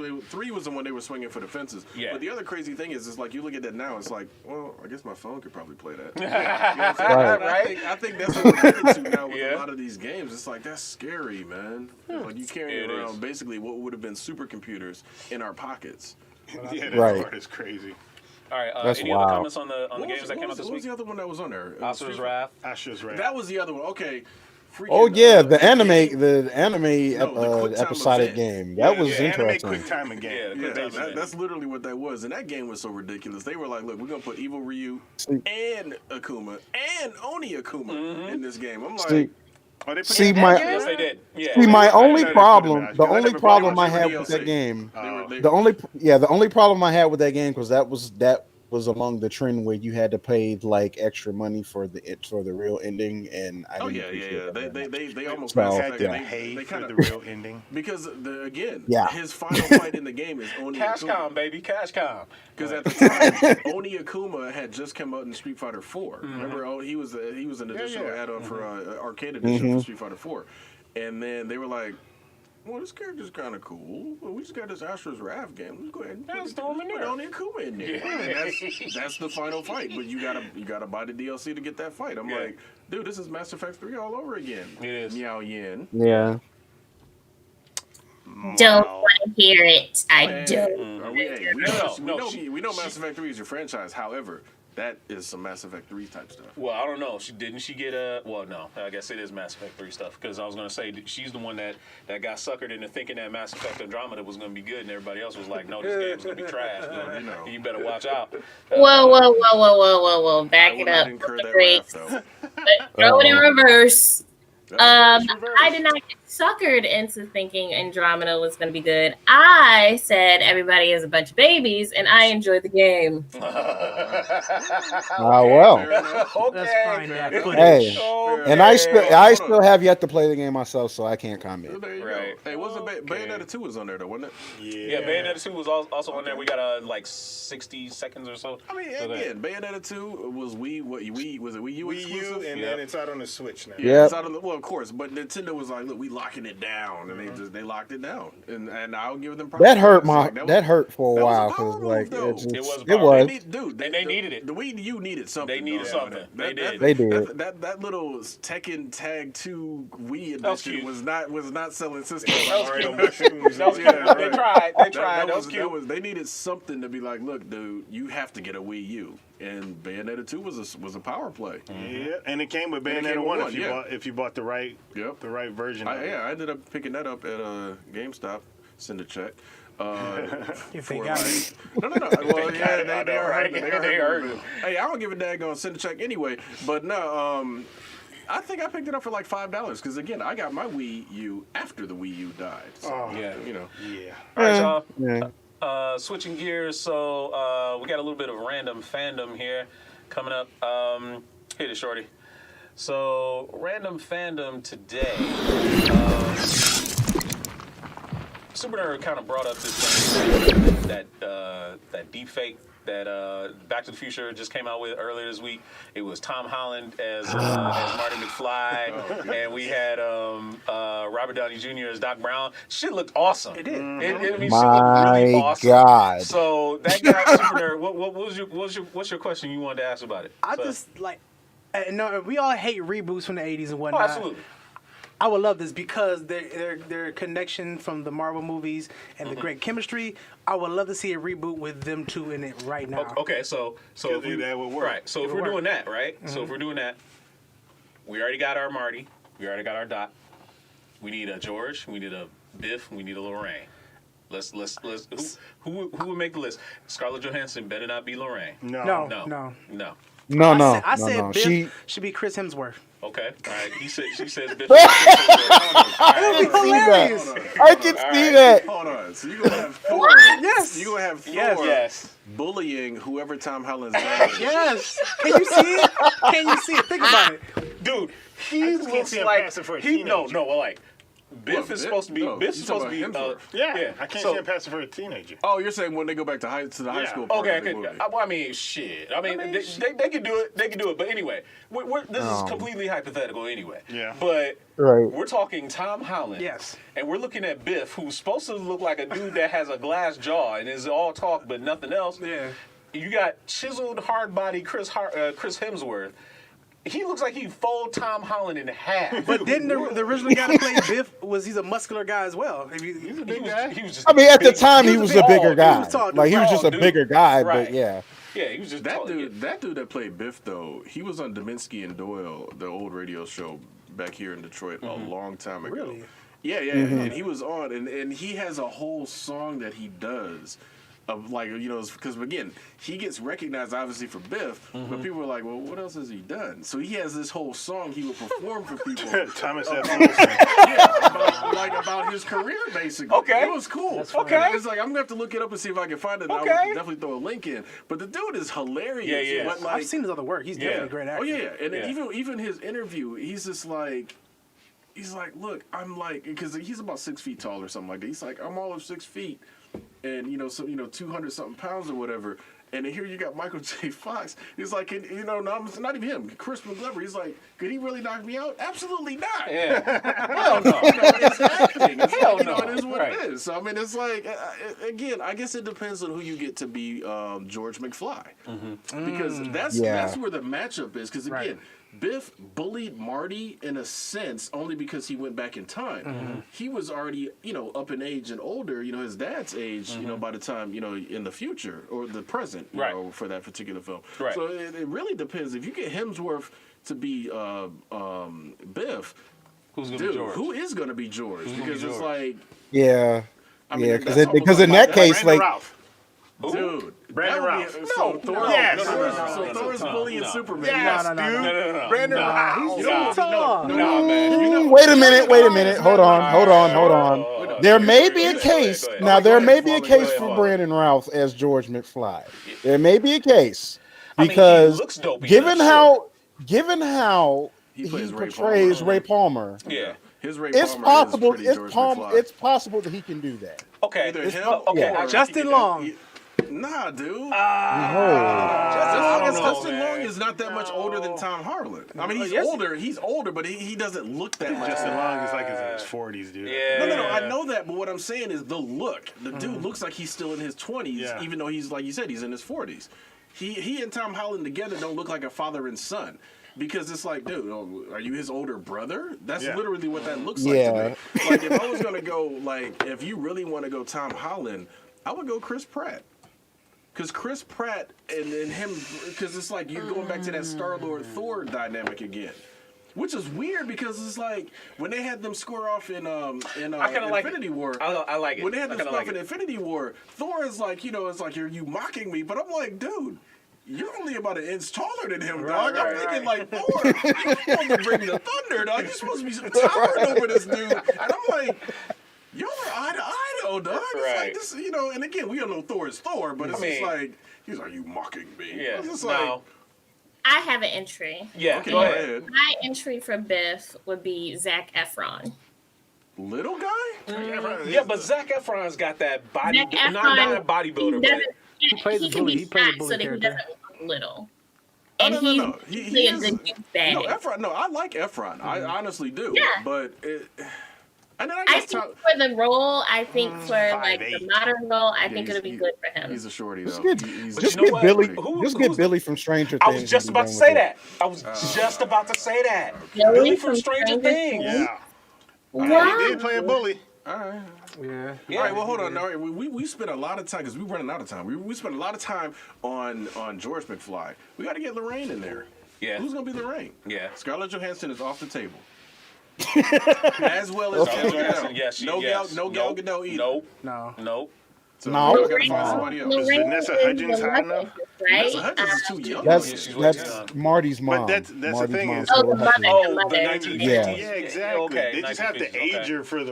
the one they were swinging for the fences. Yeah. But the other crazy thing is like you look at that now, it's like, well, I guess my phone could probably play that. You know what I'm saying? Right. I think that's what we're getting to now with Yeah. a lot of these games. It's like that's scary, man. Like you carrying It around is. basically what would have been supercomputers in our pockets. Yeah, that Right. part is crazy. All right. That's Any wild. other comments on the What games was- that what came out was- this What was week? the other one that was on there? Asura's Wrath. Asura's Wrath. That was the other one. Okay. Freaking, oh yeah, the anime game. the quick time episodic event. game. That was Anime interesting. quick time again. Yeah, Yeah, quick time event. that's literally what that was, and that game was so ridiculous. They were like, "Look, we're gonna put Evil Ryu See- and Akuma and Oni Akuma in this game." I'm like, See, Oh, they put See, that in my- there? Yes, they did. Yeah. see, my I only know they put it problem, out, the 'cause I only never problem bought I it. had DLC. with that game, they- the only problem I had with that game was that was among the trend where you had to pay like extra money for the real ending, and I oh didn't yeah, appreciate yeah. that very much. They almost So- passed Had that. to They pay for kinda- the real ending. because Yeah. his final fight in the game is Oni Cash Akuma. com, baby. Cash com. Because at the time, Oni Akuma had just come out in Street Fighter 4. Remember, he was an additional yeah. add-on for arcade edition for Street Fighter 4. And then they were like, well, this character's kind of cool. Well, we just got this Asura's Wrath game. Let's go ahead and Let's throw him in put there. Oni Akuma in there. And that's the final fight. But you gotta buy the DLC to get that fight. I'm Yeah. like, dude, this is Mass Effect 3 all over again. It is. Meow Yin. Yeah. Don't want to hear it. I Hey, don't. are we, hey, we, No, know, no, we know Mass Effect 3 is your franchise. However, that is some Mass Effect 3 type stuff. Well, I don't know. Didn't she get a? Well, no. I guess it is Mass Effect 3 stuff because I was gonna say she's the one that got suckered into thinking that Mass Effect Andromeda was gonna be good, and everybody else was like, "No, this game's gonna be trash. Dude. You know. You better watch out." Whoa. Back I it would up. not incur that Great. wrath, though. Throw it in reverse. It's reversed. I did not get suckered into thinking Andromeda was going to be good. I said everybody is a bunch of babies, and I enjoyed the game. Well. Fair enough. Okay. Let's find that footage. Hey. Oh And I still have yet to play the game myself, so I can't comment. There you Right. go. Hey, wasn't Bayonetta 2 was on there though, wasn't it? Yeah, Bayonetta 2 was also on there. We got like 60 seconds or so. I mean, again, Bayonetta 2 was Wii was it Wii U exclusive? and then it's out on the Switch now. Yeah. It's out on well, of course, but Nintendo was like, look, we locking it down, and they locked it down, and I'll give them props. That hurt That hurt for a while power because move, like though. it was. They needed it. The Wii U needed something. They needed something. They did. They did. That little Tekken Tag 2 Wii That was edition cute. was not selling systems. That was Mario cute. shoes. That was cute. They tried. That was cute. They needed something to be like, look, dude, you have to get a Wii U. And Bayonetta 2 was a power play. Yeah, and it came with And it Bayonetta came with 1 if you bought the right Yep. the right version. of it. I ended up picking that up at GameStop. Send a check. If they for got like- it. No. Well, yeah, I know, they are right? hurting. They are hurting. Hey, I don't give a daggone send a check anyway. But no, I think I picked it up for like $5 because again, I got my Wii U after the Wii U died. So, Yeah. you know. Yeah. All right, y'all. Yeah. Switching gears, so we got a little bit of random fandom here coming up. Hit it, shorty. So, random fandom today. Super Nerd kind of brought up this thing that deepfake that Back to the Future just came out with earlier this week. It was Tom Holland as Marty McFly, and we had Robert Downey Jr. as Doc Brown. Shit looked awesome. It did. Shit looked really awesome. God. So that guy, Super Nerd, what's your question you wanted to ask about it? I just like, no, we all hate reboots from the 80s and Oh, whatnot. absolutely. I would love this because their connection from the Marvel movies and the great chemistry. I would love to see a reboot with them two in it right now. Okay, so if we, that would work. right. So if we're doing that, right? So if we're doing that, we already got our Marty, we already got our Doc. We need a George, we need a Biff, we need a Lorraine. Let's who would make the list? Scarlett Johansson better not be Lorraine. No. I said Biff should be Chris Hemsworth. Okay, all right. She says Biff. That would be hilarious. I can see that. Hold on. So you're gonna have Thor. Yes. You're gonna have Thor Yes. bullying whoever Tom Holland's dad is. Yes. Can you see it? Can you see it? Think about it. Dude, I he just can't looks see him like passing for a he no, teenager. like Biff What, is supposed to be. no, Biff is you supposed to talking be. about Hemsworth. Yeah, I can't so- see him passing for a teenager. Oh, you're saying when they go back to high school part Okay, of the movie. well, I mean, shit. I mean, they can do it. They can do it. But anyway, this is completely hypothetical anyway. Yeah. But Right. we're talking Tom Holland. Yes. And we're looking at Biff, who's supposed to look like a dude that has a glass jaw and is all talk but nothing else. Yeah. You got chiseled, hard body Chris Hemsworth. He looks like he fold Tom Holland in half. But didn't the original guy that played Biff he's a muscular guy as well? He's a big guy. He was just I mean, at the big. time, he was a bigger guy. was tall, Like he was just a dude. bigger guy, Right. but yeah. Yeah, he was just That tall. dude that played Biff though. He was on Dominski and Doyle, the old radio show back here in Detroit a long time ago. Really? Yeah, and he was on, and he has a whole song that he does of like, you know, because again, he gets recognized obviously for Biff, but people are like, well, what else has he done? So he has this whole song he would perform for people. Thomas F. About his career basically. Okay. It was cool. Okay. It's like I'm gonna have to look it up and see if I can find it. And Okay. I would definitely throw a link in. But the dude is hilarious. Yeah. But like, I've seen his other work. He's definitely a great actor. oh yeah, and Yeah. even his interview, he's just like, look, I'm like, because he's about 6 feet tall or something like that. He's like, I'm all of 6 feet, and 200 something pounds or whatever. And then here you got Michael J. Fox. He's like, no, it's not even him. Crispin Glover. He's like, could he really knock me out? Absolutely not. Yeah. Hell no. It's acting. It's Hell like, no. it is what Right. it is. So I mean, it's like, again, I guess it depends on who you get to be George McFly, because that's where the matchup is. Because again. Right. Biff bullied Marty in a sense only because he went back in time. He was already, up in age and older, his dad's age, by the time, in the future or the present, you Right. know, for that particular film. Right. So it really depends. If you get Hemsworth to be Biff, Who's gonna dude, be George? who is going to be George? gonna be Because it's George? like, Yeah. I mean, Yeah, that's almost because in like that case, Brandon like, Ralph. dude, Brandon that would Routh. be- No, Thor, no, Yes. so Thor's bullying no. Superman. Yes, No, dude. No. Brandon Ralph. He's Nah. too tall. Nah, man. Wait a minute. Hold on. There may be a case. Go ahead. Now, there may be a Go case ahead. for Brandon Routh as George McFly. There may be a case I mean, he because looks dope. given how He plays Ray portrays Palmer. Ray Palmer. Yeah. His Ray It's Palmer possible. is pretty George McFly. It's possible that he can do that. Okay. Either It's him not- or yeah. Justin Long. Nah, dude. No. Justin Long is not that much older than Tom Holland. I mean, he's older. He's older, but he doesn't look that much. Justin Long is like in his 40s, dude. Yeah. No. I know that, but what I'm saying is the look. The dude looks like he's still in his 20s, even though he's, like you said, he's in his 40s. He and Tom Holland together don't look like a father and son. Because it's like, dude, are you his older brother? That's literally what that looks like to me. Like, if I was going to go, like, if you really want to go Tom Holland, I would go Chris Pratt. Because Chris Pratt and him, because it's like you're going back to that Star-Lord Thor dynamic again. Which is weird because it's like when they had them square off in Infinity War. I like it. When they had them square off in Infinity War, Thor is like, it's like, are you mocking me? But I'm like, dude, you're only about an inch taller than him, dog. I'm thinking like, Thor, you're supposed to bring the thunder, dog. You're supposed to be towering over this dude. And I'm like, y'all are eye to eye, though, dog. It's like this, and again, we don't know Thor is Thor, but it's just like, he's like, you mocking me? Yeah. It's just like, I have an entry. Yeah, okay, go ahead. My entry for Biff would be Zac Efron. Little guy? Yeah, but Zac Efron's got that body, Zac Efron, not a bodybuilder, but He plays he a can bully. be He plays a fat so bully that he character. doesn't look little. Oh, And no. he's He a is. good douchebag. No, Efron. No, I like Efron. I honestly do. Yeah. But and then I I guess think for the role, I think for like 5'8". the modern role, I think he's- it'll be good for him. he's a shorty though. Just get, He's just you know get what? Billy. Who's Just get the- Billy from Stranger I Things. was just and be about to done say with it. that. I was just about to say that. Billy Billy from Stranger Things. Yeah. Wow. He did play a bully. all right. Yeah. All right. Well, hold on. All right, we spent a lot of time because we're running out of time. We spent a lot of time on George McFly. We got to get Lorraine in there. Yeah. Who's gonna be Lorraine? Yeah. Scarlett Johansson is off the table. As well as Gal Gadot. Yes, no yes. Gal Gadot either. Nope. No. Nope. So No. we gotta find somebody else. Lorraine Vanessa is Hudgens the hot love enough? interest, right? Vanessa Hudgens is too young. Yeah, That's she's way too young. Marty's mom. But that's the Marty's thing mom. is- Oh, the mother. Oh, the the mother. 1950s. Yeah. Yeah, exactly. Okay, They just have to 1950s, age okay. her for the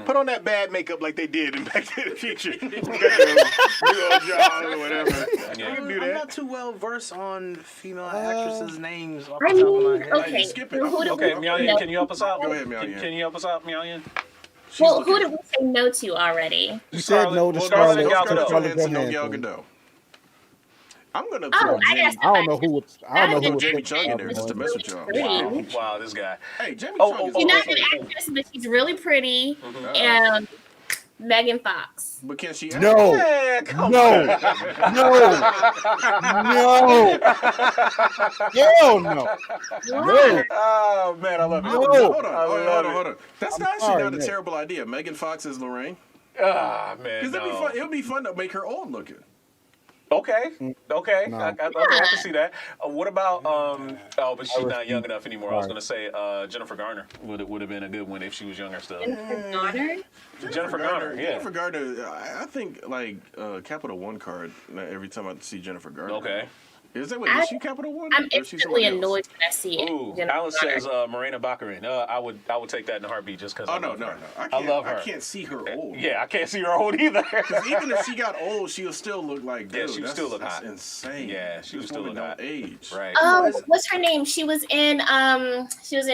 Put on that bad makeup like they did in Back to the Future. Got the big old jaw or whatever. Yeah. You can do I'm that. not too well versed on female actresses' names off I the top of my mean, head. okay. skip it. Well, who did Okay, we say Miao-Yin, no can you help us out? Go ahead, Miao-Yin. Can you help us out, Miao-Yin? Well, who did we say no to already? You said no to Scarlett Scarlett Gal Gadot. Scarlett No Gal Johansson. Gadot. I'm gonna Oh, throw I Jamie. guess I don't know who. I don't know who. Throw would Jamie pick Chung in there that just to one. mess with y'all. Pretty. Wow, this guy. Hey, Jamie Oh, Chung is oh, She's oh, not an actress, but she's really pretty. And Megan Fox. But can she act? No, Yeah, come no, no, hell no. Why? Oh man, I love it. No. Hold on, hold on. That's not actually sorry, not a Nick. terrible idea. Megan Fox as Lorraine. Ah man, Because it'd be no. fun. It would be fun to make her old looking. Okay, okay, No. I can see that. What about oh, but she's not young enough anymore. I was gonna say Jennifer Garner would have been a good one if she was younger still. Jennifer Garner? Jennifer Garner, yeah. Jennifer Garner. I think like Capital One card every time I see Jennifer Garner. Okay. Is is she Capital One? I'm or is she instantly somebody else? annoyed when I see it. Ooh, Jennifer Alice Garner. says Marina Baccarin. I would take that in a heartbeat just because. Oh no. I love her. I can't see her old. Yeah, I can't see her old either. Because even if she got old, she'll still look like. Dude, Yeah, she would still look that's hot. insane. Yeah, she would This still woman look hot. don't age. Right. Oh, what's her name? She was in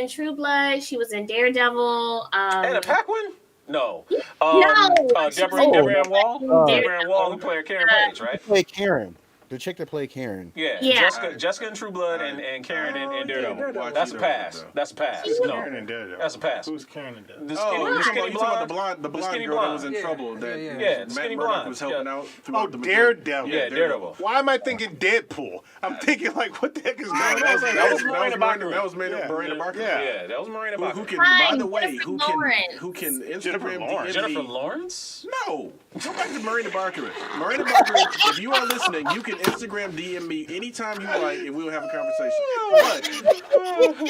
True Blood. She was in Daredevil. Anna Paquin? No. No. Deborah Oh. Ann Wall? Daredevil. Deborah Ann Wall, who played Karen Page, right? Play Karen. The chick that played Karen. Yeah. Yeah. Jessica in True Blood and Karen in Daredevil. Daredevil. That's a pass. That's a pass. Karen No. and Daredevil. That's a pass. Who's Karen and Daredevil? The Oh, skinny, you're the talking skinny about blonde. the blonde skinny girl that blonde. was in Yeah, trouble. yeah, That yeah. Yeah, the Matt skinny Murdock blonde. was helping Yeah. out. Oh, throughout the Daredevil. Yeah, Daredevil. Why am I thinking Deadpool? I'm thinking like, what the heck is going on? That was Marina Baccarin. That was Marina Yeah. Baccarin. Yeah. Yeah, that was Marina Who Baccarin. can? By Fine, the way, Jennifer who can Jennifer Instagram Lawrence. DM Jennifer me? Lawrence? No. Go back to Marina Baccarin. Marina Baccarin, if you are listening, you can Instagram DM me anytime you like, and we will have a conversation.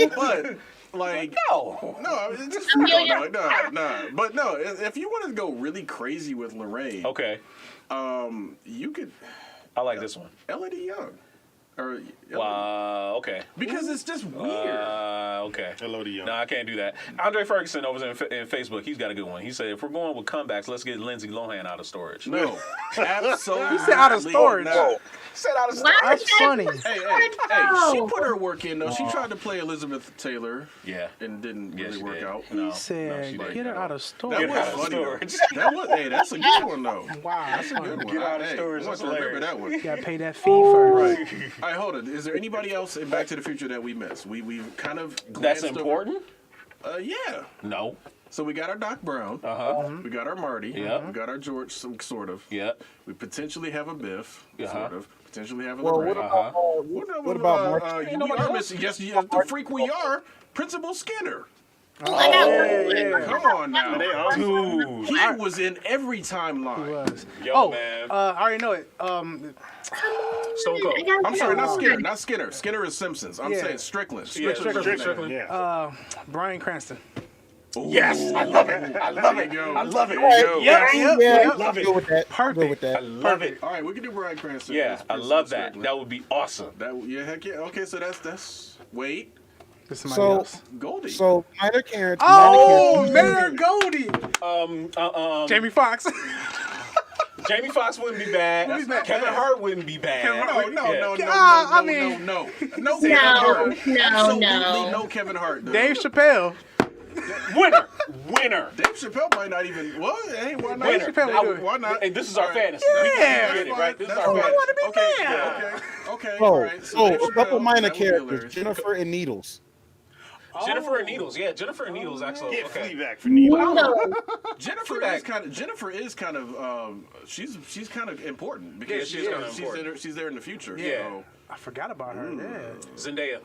But like, No. it's just Yeah. no. But no, if you want to go really crazy with Lorraine, Okay. you could I like this one. Elodie Young. Or Okay. because it's just weird. Okay. Hello to you. No, I can't do that. Andre Ferguson over there in Facebook, he's got a good one. He said, if we're going with comebacks, let's get Lindsay Lohan out of storage. No, absolutely. You said out of storage. not. Said out of storage. Why That's is that funny. Hey, she put her work in though. She tried to play Elizabeth Taylor. Yeah. And didn't Yeah, really she work did. out. He said, she didn't. get her out of That storage. was out of funny. Though. storage. That was that's a good one though. Wow, That's a good one. Get out of Hey, storage, I want that's to remember hilarious. that one. You gotta pay that fee first. Right. All right, hold on. Is there anybody else in Back to the Future that we missed? We've kind of That's glanced over- important? Yeah. No. So we got our Doc Brown. We got our Marty. Yeah. We got our George, sort of. Yeah. We potentially have a Biff. Sort of. Potentially have a Well, Lorraine. what about Marty? We are missing. Yes, the freak we are. Principal Skinner. Oh, I got one. Come on now. Dude. He was in every timeline. Was. Yo, man. I already know it. Stone Cold. I'm sorry, not Skinner. Not Skinner. Skinner is Simpsons. I'm Yeah. saying Strickland. Yeah, Strickland. Yeah. Brian Cranston. Yes, I love it. I love it. I love it. Yeah, Love it. Go with that. Perfect. Go with that. I love it. All right, we can do Brian Cranston. Yeah, as I Principal love that. Strickland. That would be awesome. Yeah, heck yeah. Okay, so that's wait, There's somebody So, else. Goldie. so minor character. Oh, minor Mayor Goldie. Jamie Foxx. Jamie Foxx wouldn't be bad. That's not Kevin bad. Hart wouldn't be bad. No, I mean- no Kevin No, Hart. no, Absolutely no. no Kevin Hart. Dude. Dave Chappelle. Winner. Dave Chappelle might not even. Well, hey, why not? Winner. Chappelle would do it. Why not? Hey, this is our All right. fantasy. Yeah. We can get it, right? This is That's our fine. fantasy. Okay, there. yeah, okay. So, All right. so Dave a couple Chappelle, minor that would be characters. hilarious. Jennifer and Needles. Jennifer and Needles. Yeah, Jennifer and Needles actually. Get Okay. Fleabag for Neil. No. Jennifer is kind of she's kind of important because Yeah, she is kinda important. she's there in the future. Yeah. So. I forgot about her. Yeah. Zendaya.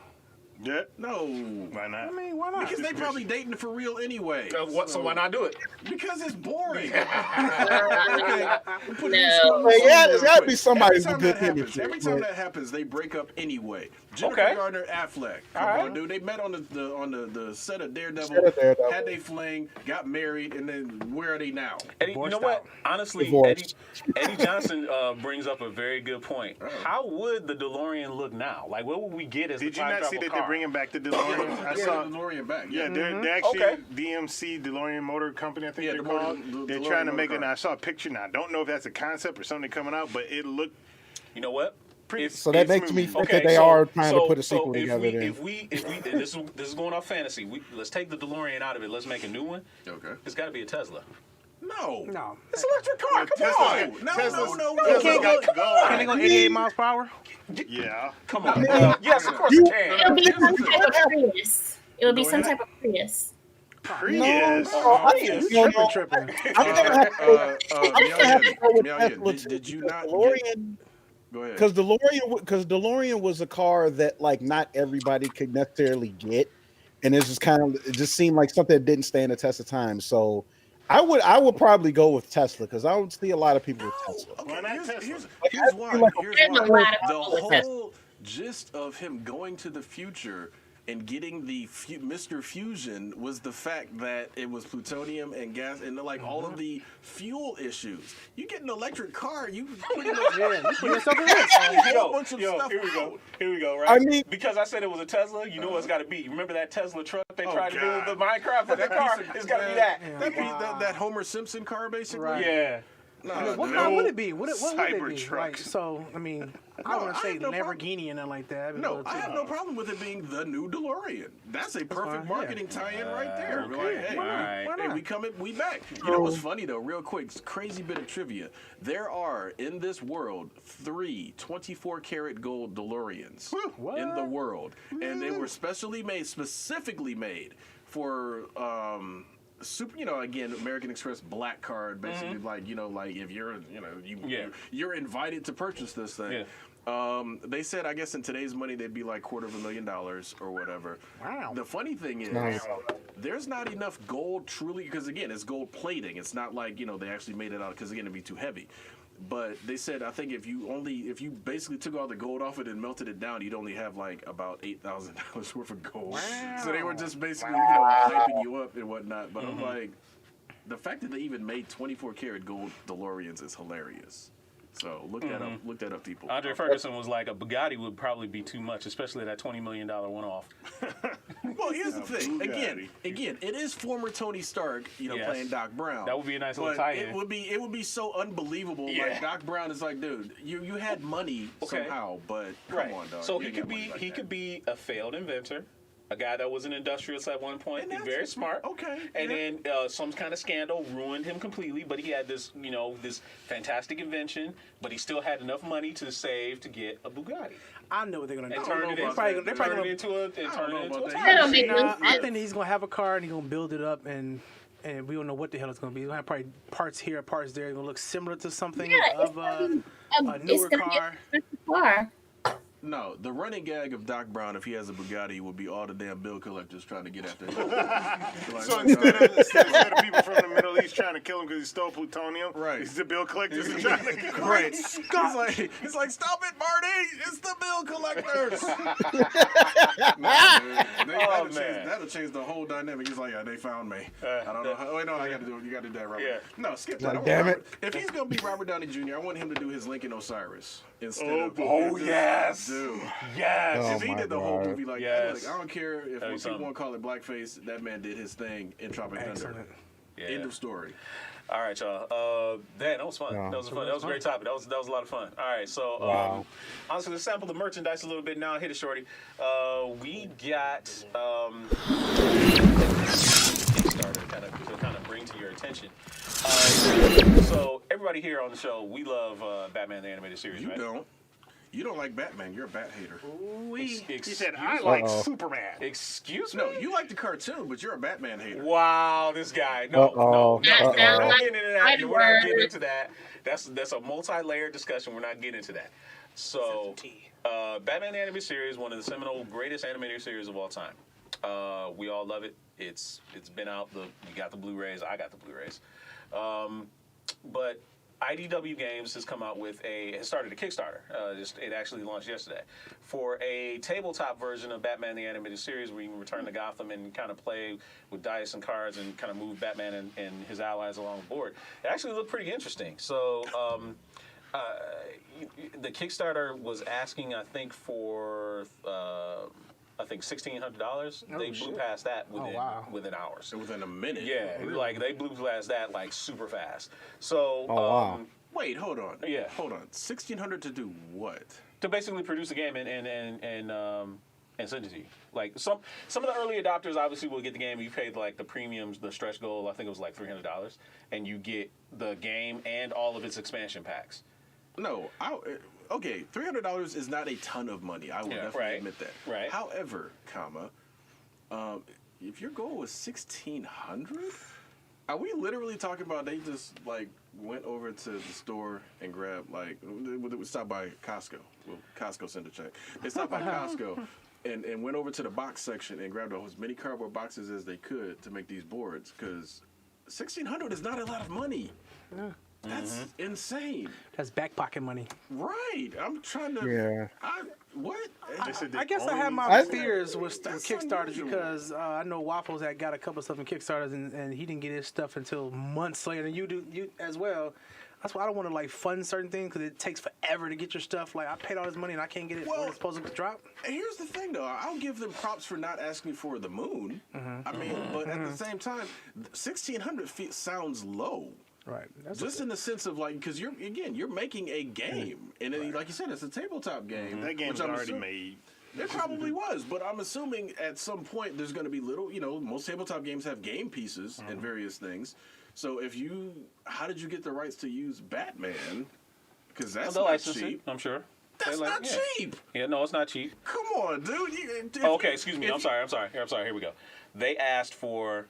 Yeah. No. Why not? I mean, why not? Because they probably dating for real anyway. So why not do it? Because it's boring. No. Yeah, there's got to be somebody with good chemistry. Every time that happens, they break up anyway. Jennifer Okay. Garner, Affleck. All right. Dude, they met on the set of Daredevil, Set of Daredevil. had they fling, got married, and then where are they now? Eddie, you know Divorced what? out. Honestly, Divorced. Eddie Johnson brings up a very good point. How would the DeLorean look now? Like, what would we get as Did the you time not see travel that car? they're bringing back the DeLorean? I Yeah, saw. the DeLorean back. Yeah, they're actually Okay. DMC, DeLorean Motor Company, I think Yeah, they're the called. motor- the They're DeLorean trying to motor make it. car. I saw a picture now. I don't know if that's a concept or something coming out, but it looked You know what? pretty. So that makes me think that they so- are trying to so- put a so sequel together. then. If we, and this is going off fantasy. Let's take the DeLorean out of it. Let's make a new one. Okay. It's got to be a Tesla. No. No. It's an electric car. Come Tesla's on. got- No, Tesla's- no. Tesla's can't got go- gold. Can they go 88 miles per hour? Yeah. Come on. Yes, of course You- it can. It'll be some type of Prius. It would be some type of Prius. Prius. Tripping. I'm gonna have to go. I'm gonna have to go with Meow, Tesla too, did you because not DeLorean? Go ahead. Because DeLorean was a car that like not everybody could necessarily get, and it just seemed like something that didn't stand the test of time. So I would probably go with Tesla because I would see a lot of people with Tesla. Why not Tesla? Here's I why. feel like- Here's There's a why. lot of The people with Tesla. whole gist of him going to the future and getting the Mr. Fusion was the fact that it was plutonium and gas and like all of the fuel issues. You get an electric car, you pretty much Put yourself in risk. a whole bunch of stuff here we go. out. Here we go, right? I mean- because I said it was a Tesla, you know what it's got to be. Remember that Tesla truck they Oh, tried to do with God. the Minecraft? But that car, it's got to be that. That Homer Simpson car, basically. Right. Yeah. No, What dude. car would it be? What would it be? Cybertruck. Like, so, I mean, I No, want I to say have no Lamborghini and nothing like that. No, I have no problem with it being the new DeLorean. That's a perfect fine, marketing tie-in right there. We're okay. like, hey, Why not? Why hey, not? we coming, we back. You know what's funny though? Real quick, crazy bit of trivia. There are in this world 3 24-karat gold DeLoreans in the world, and they were specifically made for. Super, again, American Express black card, basically, like if you're, you're invited to purchase this thing. Yeah. They said, I guess in today's money, they'd be like $250,000 or whatever. Wow. The funny thing is, Nice. there's not enough gold truly, because again, it's gold plating. It's not like, they actually made it out, because again, it'd be too heavy. But they said, I think if you basically took all the gold off it and melted it down, you'd only have like about $8,000 worth of gold. Wow. So they were just basically, hyping you up and whatnot. But I'm like, the fact that they even made 24-karat gold DeLoreans is hilarious. So look that up. Look that up, people. Andre Ferguson was like, a Bugatti would probably be too much, especially that $20 million one-off. Well, here's the thing. Again, it is former Tony Stark, playing Doc Brown. That would be a nice little tie-in. It would be so unbelievable. Yeah. Like Doc Brown is like, dude, you had money somehow, but come on, dog. So he could be a failed inventor. A guy that was an industrialist at one point, very smart. Okay. And then some kind of scandal ruined him completely, but he had this, this fantastic invention, but he still had enough money to save to get a Bugatti. I know what they're gonna do. And turn it into a I think he's gonna have a car and he's gonna build it up and we don't know what the hell it's gonna be. He's gonna have probably parts here, parts there. It's gonna look similar to something of a newer car. No, the running gag of Doc Brown, if he has a Bugatti, would be all the damn bill collectors trying to get after him. So instead of people from the Middle East trying to kill him because he stole plutonium, it's the bill collectors trying to kill him. Right. He's like, stop it, Marty! It's the bill collectors! That'll change the whole dynamic. He's like, yeah, they found me. I don't know how. Wait, no, I got to do it. You got to do that, Robert. Yeah. No, skip that. Damn it. If he's going to be Robert Downey Jr., I want him to do his Lincoln Osiris instead of... Oh, yes! Dude. Yes! If he did the whole movie like that, yes. I don't care if people want to call it blackface, that man did his thing in Tropic Thunder. Yeah. End of story. All right, y'all. That was fun. Yeah. That was fun. That was a great topic. That was a lot of fun. All right, so honestly, let's sample the merchandise a little bit now. Hit it, shorty. We got Kickstarter to kind of bring to your attention. So everybody here on the show, we love Batman the Animated Series, You right? don't. You don't like Batman. You're a Bat hater. He said, I like Superman. Excuse me? No, you like the cartoon, but you're a Batman hater. Wow, this guy. No. We're not getting into that. We're not getting into that. That's a multi-layered discussion. We're not getting into that. So, Batman the Animated Series, one of the seminal greatest animated series of all time. We all love it. It's been out. We got the Blu-rays. I got the Blu-rays. But IDW Games has come out with has started a Kickstarter. It actually launched yesterday for a tabletop version of Batman the Animated Series, where you can return to Gotham and kind of play with dice and cards and kind of move Batman and his allies along the board. It actually looked pretty interesting. So the Kickstarter was asking, I think, for $1,600. They blew past that within hours. So within a minute. Yeah, like they blew past that like super fast. So wait, hold on. Yeah, hold on. $1,600 to do what? To basically produce a game and send it to you. Like some of the early adopters obviously will get the game. You paid like the premiums, the stretch goal. I think it was like $300, and you get the game and all of its expansion packs. No, okay, $300 is not a ton of money. I will definitely admit that. Right. However, if your goal was $1,600, are we literally talking about they just like went over to the store and grabbed like we stopped by Costco? Well, Costco sent a check. They stopped by Costco and went over to the box section and grabbed as many cardboard boxes as they could to make these boards, because $1,600 is not a lot of money. Yeah. That's insane. That's back pocket money. Right. I'm trying to. Yeah. What? I guess I have my fears with Kickstarters because I know Waffles had got a couple stuff in Kickstarters and he didn't get his stuff until months later. And you as well. That's why I don't want to like fund certain things because it takes forever to get your stuff. Like I paid all this money and I can't get it when it's supposed to drop. Here's the thing, though. I'll give them props for not asking for the moon. I mean, but at the same time, $1,600 sounds low. Right. That's just in the sense of like, because you're making a game, and then, like you said, it's a tabletop game. That game's already made. It probably was, but I'm assuming at some point there's going to be little. Most tabletop games have game pieces and various things. So how did you get the rights to use Batman? Because that's not cheap. I'm sure. That's not cheap. Yeah, no, it's not cheap. Come on, dude. Okay, excuse me. I'm sorry. Here we go. They asked for.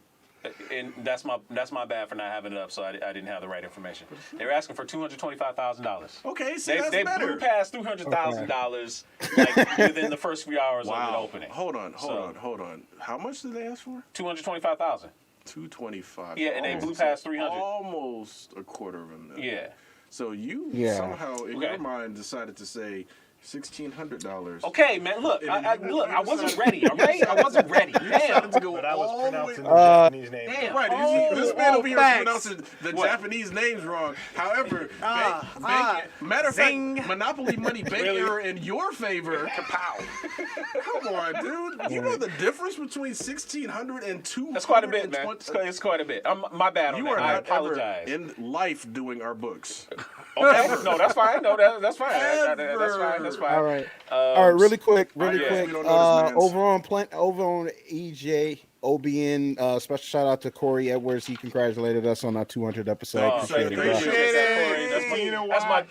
And that's my bad for not having it up, so I didn't have the right information. They were asking for $225,000. Okay, see, that's they better. blew past $300,000 like within the first few hours of it opening. Hold on. How much did they ask for? $225,000. $225,000. Yeah, and they blew past $300,000. Almost $250,000. Yeah. So you somehow in your mind decided to say, $1,600. Okay, man. Look, I wasn't ready. All right, I wasn't ready. Damn. But I was pronouncing the Japanese name. Damn. Right, this man over here is facts. pronouncing the Japanese names wrong. However, matter of zing. fact, Monopoly money bank Really? error in your favor. Kapow! Come on, dude. You know the difference between 1,600 and 200. That's quite a bit, man. It's quite a bit. My bad on You that. are I not apologize. ever in life doing our books. Okay. No, that's fine. No, that's fine. That's fine. All right. All right. Really quick. We don't know this man's. Over on EJ OBN. Special shout out to Corey Edwards. He congratulated us on our 200th episode. Oh, Appreciate it, bro. appreciate that, Corey.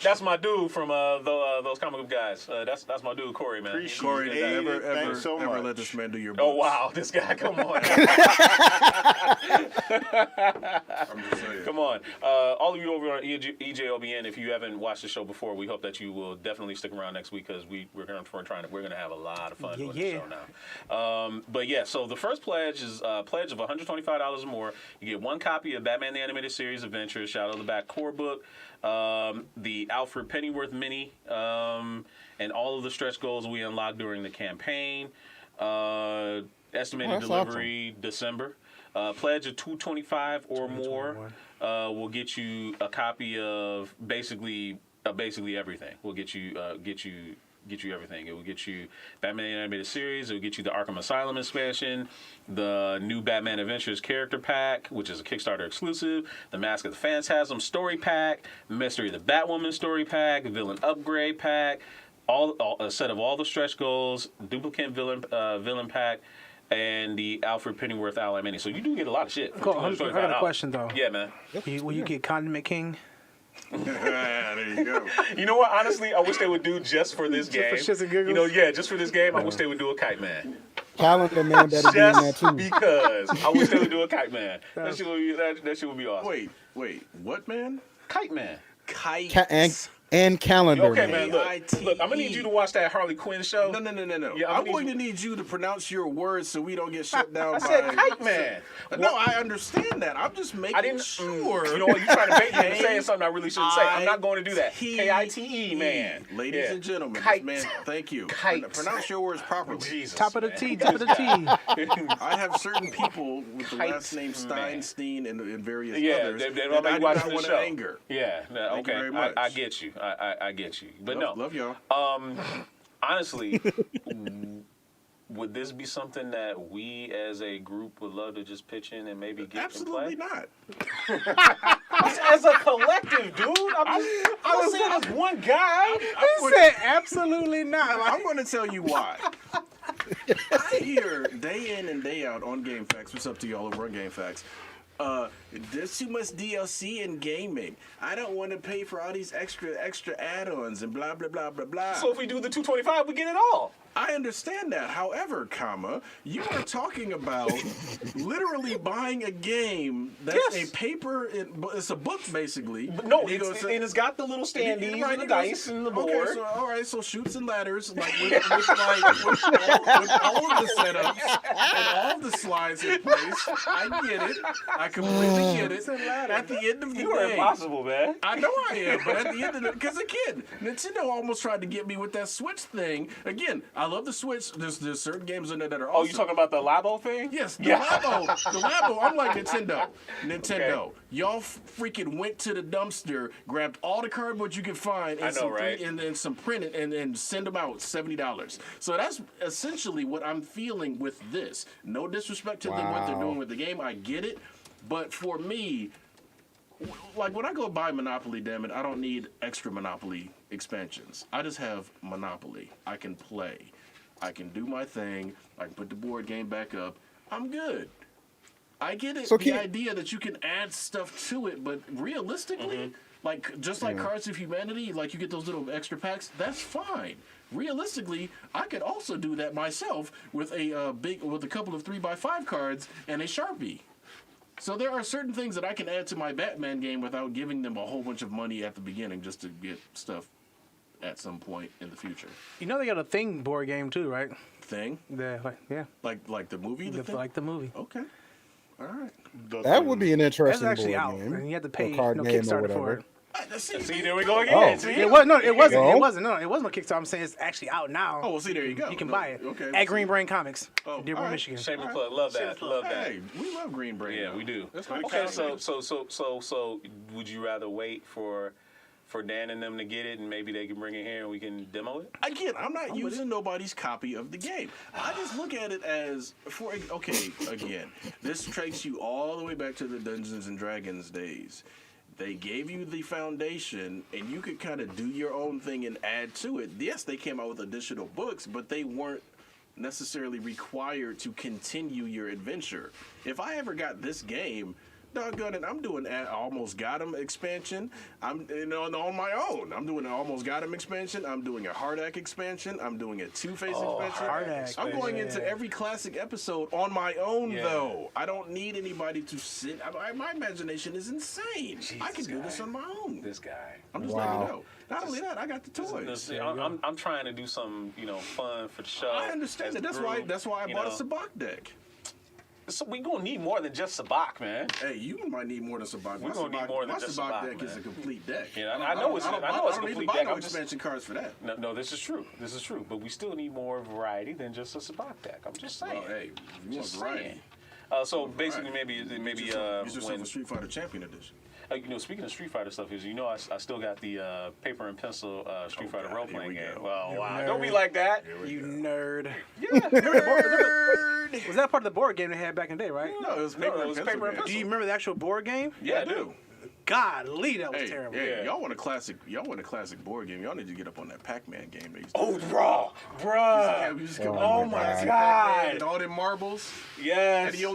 That's my dude from those comic book guys. That's my dude, Corey, man. Corey, Thanks so ever much. let this man do your books. Oh wow, this guy! Come on, I'm just saying. come on. All of you over on EJOBN, if you haven't watched the show before, we hope that you will definitely stick around next week because we're gonna have a lot of fun doing the show now. But yeah, so the first pledge is a pledge of $125 or more. You get one copy of Batman the Animated Series Adventures, Shadow of the Bat core book, the Alfred Pennyworth mini, and all of the stretch goals we unlocked during the campaign. Estimated delivery December. Pledge of $225 or more will get you a copy of basically everything. We'll get you everything. It will get you Batman the Animated Series. It will get you the Arkham Asylum expansion, the new Batman Adventures character pack, which is a Kickstarter exclusive, the Mask of the Phantasm story pack, Mystery of the Batwoman story pack, Villain Upgrade pack, all a set of all the stretch goals, duplicate villain pack, and the Alfred Pennyworth Ally Mini. So you do get a lot of shit. Cool. I got a question though. Yeah, man. Will you get Condiment King? There you go. You know what? Honestly, I wish they would do just for this game. for shits and giggles? Just for this game, I wish they would do a Kite Man. Calendar Man better be in that Just too. because I wish they would do a Kite Man. That shit would be awesome. Wait, what, man? Kite Man. Kite. And Calendar Okay, Man. man. Look, I'm gonna need you to watch that Harley Quinn show. No. Yeah, I'm going to need you to pronounce your words so we don't get shut down. I said Kite Man. No, I understand that. I'm just making sure. You know what? You're trying to bait me into saying something I really shouldn't say. I'm not going to do that. Kite man. Ladies and gentlemen, Kite. man, thank you. Kite. Pronounce your words properly. Jesus. Top of the T. Top of the T. I have certain people with the Kite last name man. Steinstein and various others they that already I do watch not the want show. to anger. Yeah. Thank you Okay. very much. I get you. I get you. But Love y'all. honestly, would this be something that we as a group would love to just pitch in and maybe get Absolutely to play? not. As a collective, dude. I was saying as one guy. He said absolutely not. I'm going to tell you why. I hear day in and day out on GameFAQs. What's up to y'all over on GameFAQs? There's too much DLC in gaming. I don't want to pay for all these extra add-ons and blah blah blah blah blah. So if we do the 225, we get it all. I understand that. However, you are talking about literally buying a game that's a paper. It's a book basically. But no, it's got the little standees and the dice and the board. Okay, so all right, so shoots and ladders, like with all of the setups and all of the slides in place. I get it. I completely get it. At the end of the day, you are impossible, man. I know I am, but at the end of the because again, Nintendo almost tried to get me with that Switch thing. Again, I love the Switch. There's certain games in there that are awesome. Oh, you talking about the Labo thing? Yes, the Labo. I'm like Nintendo. Okay. Y'all freaking went to the dumpster, grabbed all the cardboard you could find, and then some printed, and send them out $70. So that's essentially what I'm feeling with this. No disrespect to them, what they're doing with the game. I get it, but for me, like when I go buy Monopoly, damn it, I don't need extra Monopoly expansions. I just have Monopoly. I can play. I can do my thing. I can put the board game back up. I'm good. I get it. So the idea that you can add stuff to it, but realistically, like just like Cards of Humanity, like you get those little extra packs. That's fine. Realistically, I could also do that myself with a couple of 3x5 cards and a Sharpie. So there are certain things that I can add to my Batman game without giving them a whole bunch of money at the beginning just to get stuff at some point in the future. You know they got a Thing board game too, right? Thing? Yeah. Like the movie? Like the movie. Okay. All right. That would be an interesting That's actually board out, game. and you have to pay card game or Kickstarter whatever. for it. See, there we go again. See? It wasn't. It wasn't. Well. It wasn't. No, it wasn't no Kickstarter. I'm saying it's actually out now. Oh, well, see, there you go. You can buy it. Okay. At Green Brain Comics, Oh, Dearborn, all right. Michigan. Shameless plug. Love that. Love that. Hey, we love Green Brain. Yeah, though. we do. That's not Okay, exciting. so would you rather wait for Dan and them to get it, and maybe they can bring it here and we can demo it? Again, I'm not using nobody's copy of the game. I just look at it as again, this takes you all the way back to the Dungeons and Dragons days. They gave you the foundation, and you could kind of do your own thing and add to it. Yes, they came out with additional books, but they weren't necessarily required to continue your adventure. If I ever got this game, doggone it, I'm doing Almost Got 'Em expansion. I'm on my own. I'm doing an Almost Got 'Em expansion. I'm doing a Hardak expansion. I'm doing a Two-Face expansion. Hardak, I'm going yeah. into every classic episode on my own, though. I don't need anybody to sit. My imagination is insane. I can do this on my own. This guy. I'm just letting you know. Not only that, I got the toys. I'm trying to do some, fun for the show. I understand that. That's why I bought a Sabak deck. So we gonna need more than just Sabak, man. Hey, you might need more than Sabak. We're gonna need more than just Sabak Sabak, deck man. is a complete deck. Yeah, I know it's a I don't complete need to buy deck. no I'm just expansion cards for that. no, this is true. This is true. But we still need more variety than just a Sabak deck. I'm just saying. Well, hey, you want Just variety. saying. So basically, maybe Use yourself when a Street Fighter Champion Edition. speaking of Street Fighter stuff, I still got the paper and pencil Street Fighter role playing here we game. go. Well, wow, don't be like that. You nerd. Yeah, Nerd. Was that part of the board game they had back in the day, right? No, it was paper and pencil. paper and game. Do you remember the actual board game? Yeah, I do. Golly, that was Hey, terrible. hey, Yeah. y'all want a classic board game? Y'all need to get up on that Pac-Man game. They used to Oh, do. bruh. We used to come Oh up my with Pac-Man God. and all them marbles. Yes. And you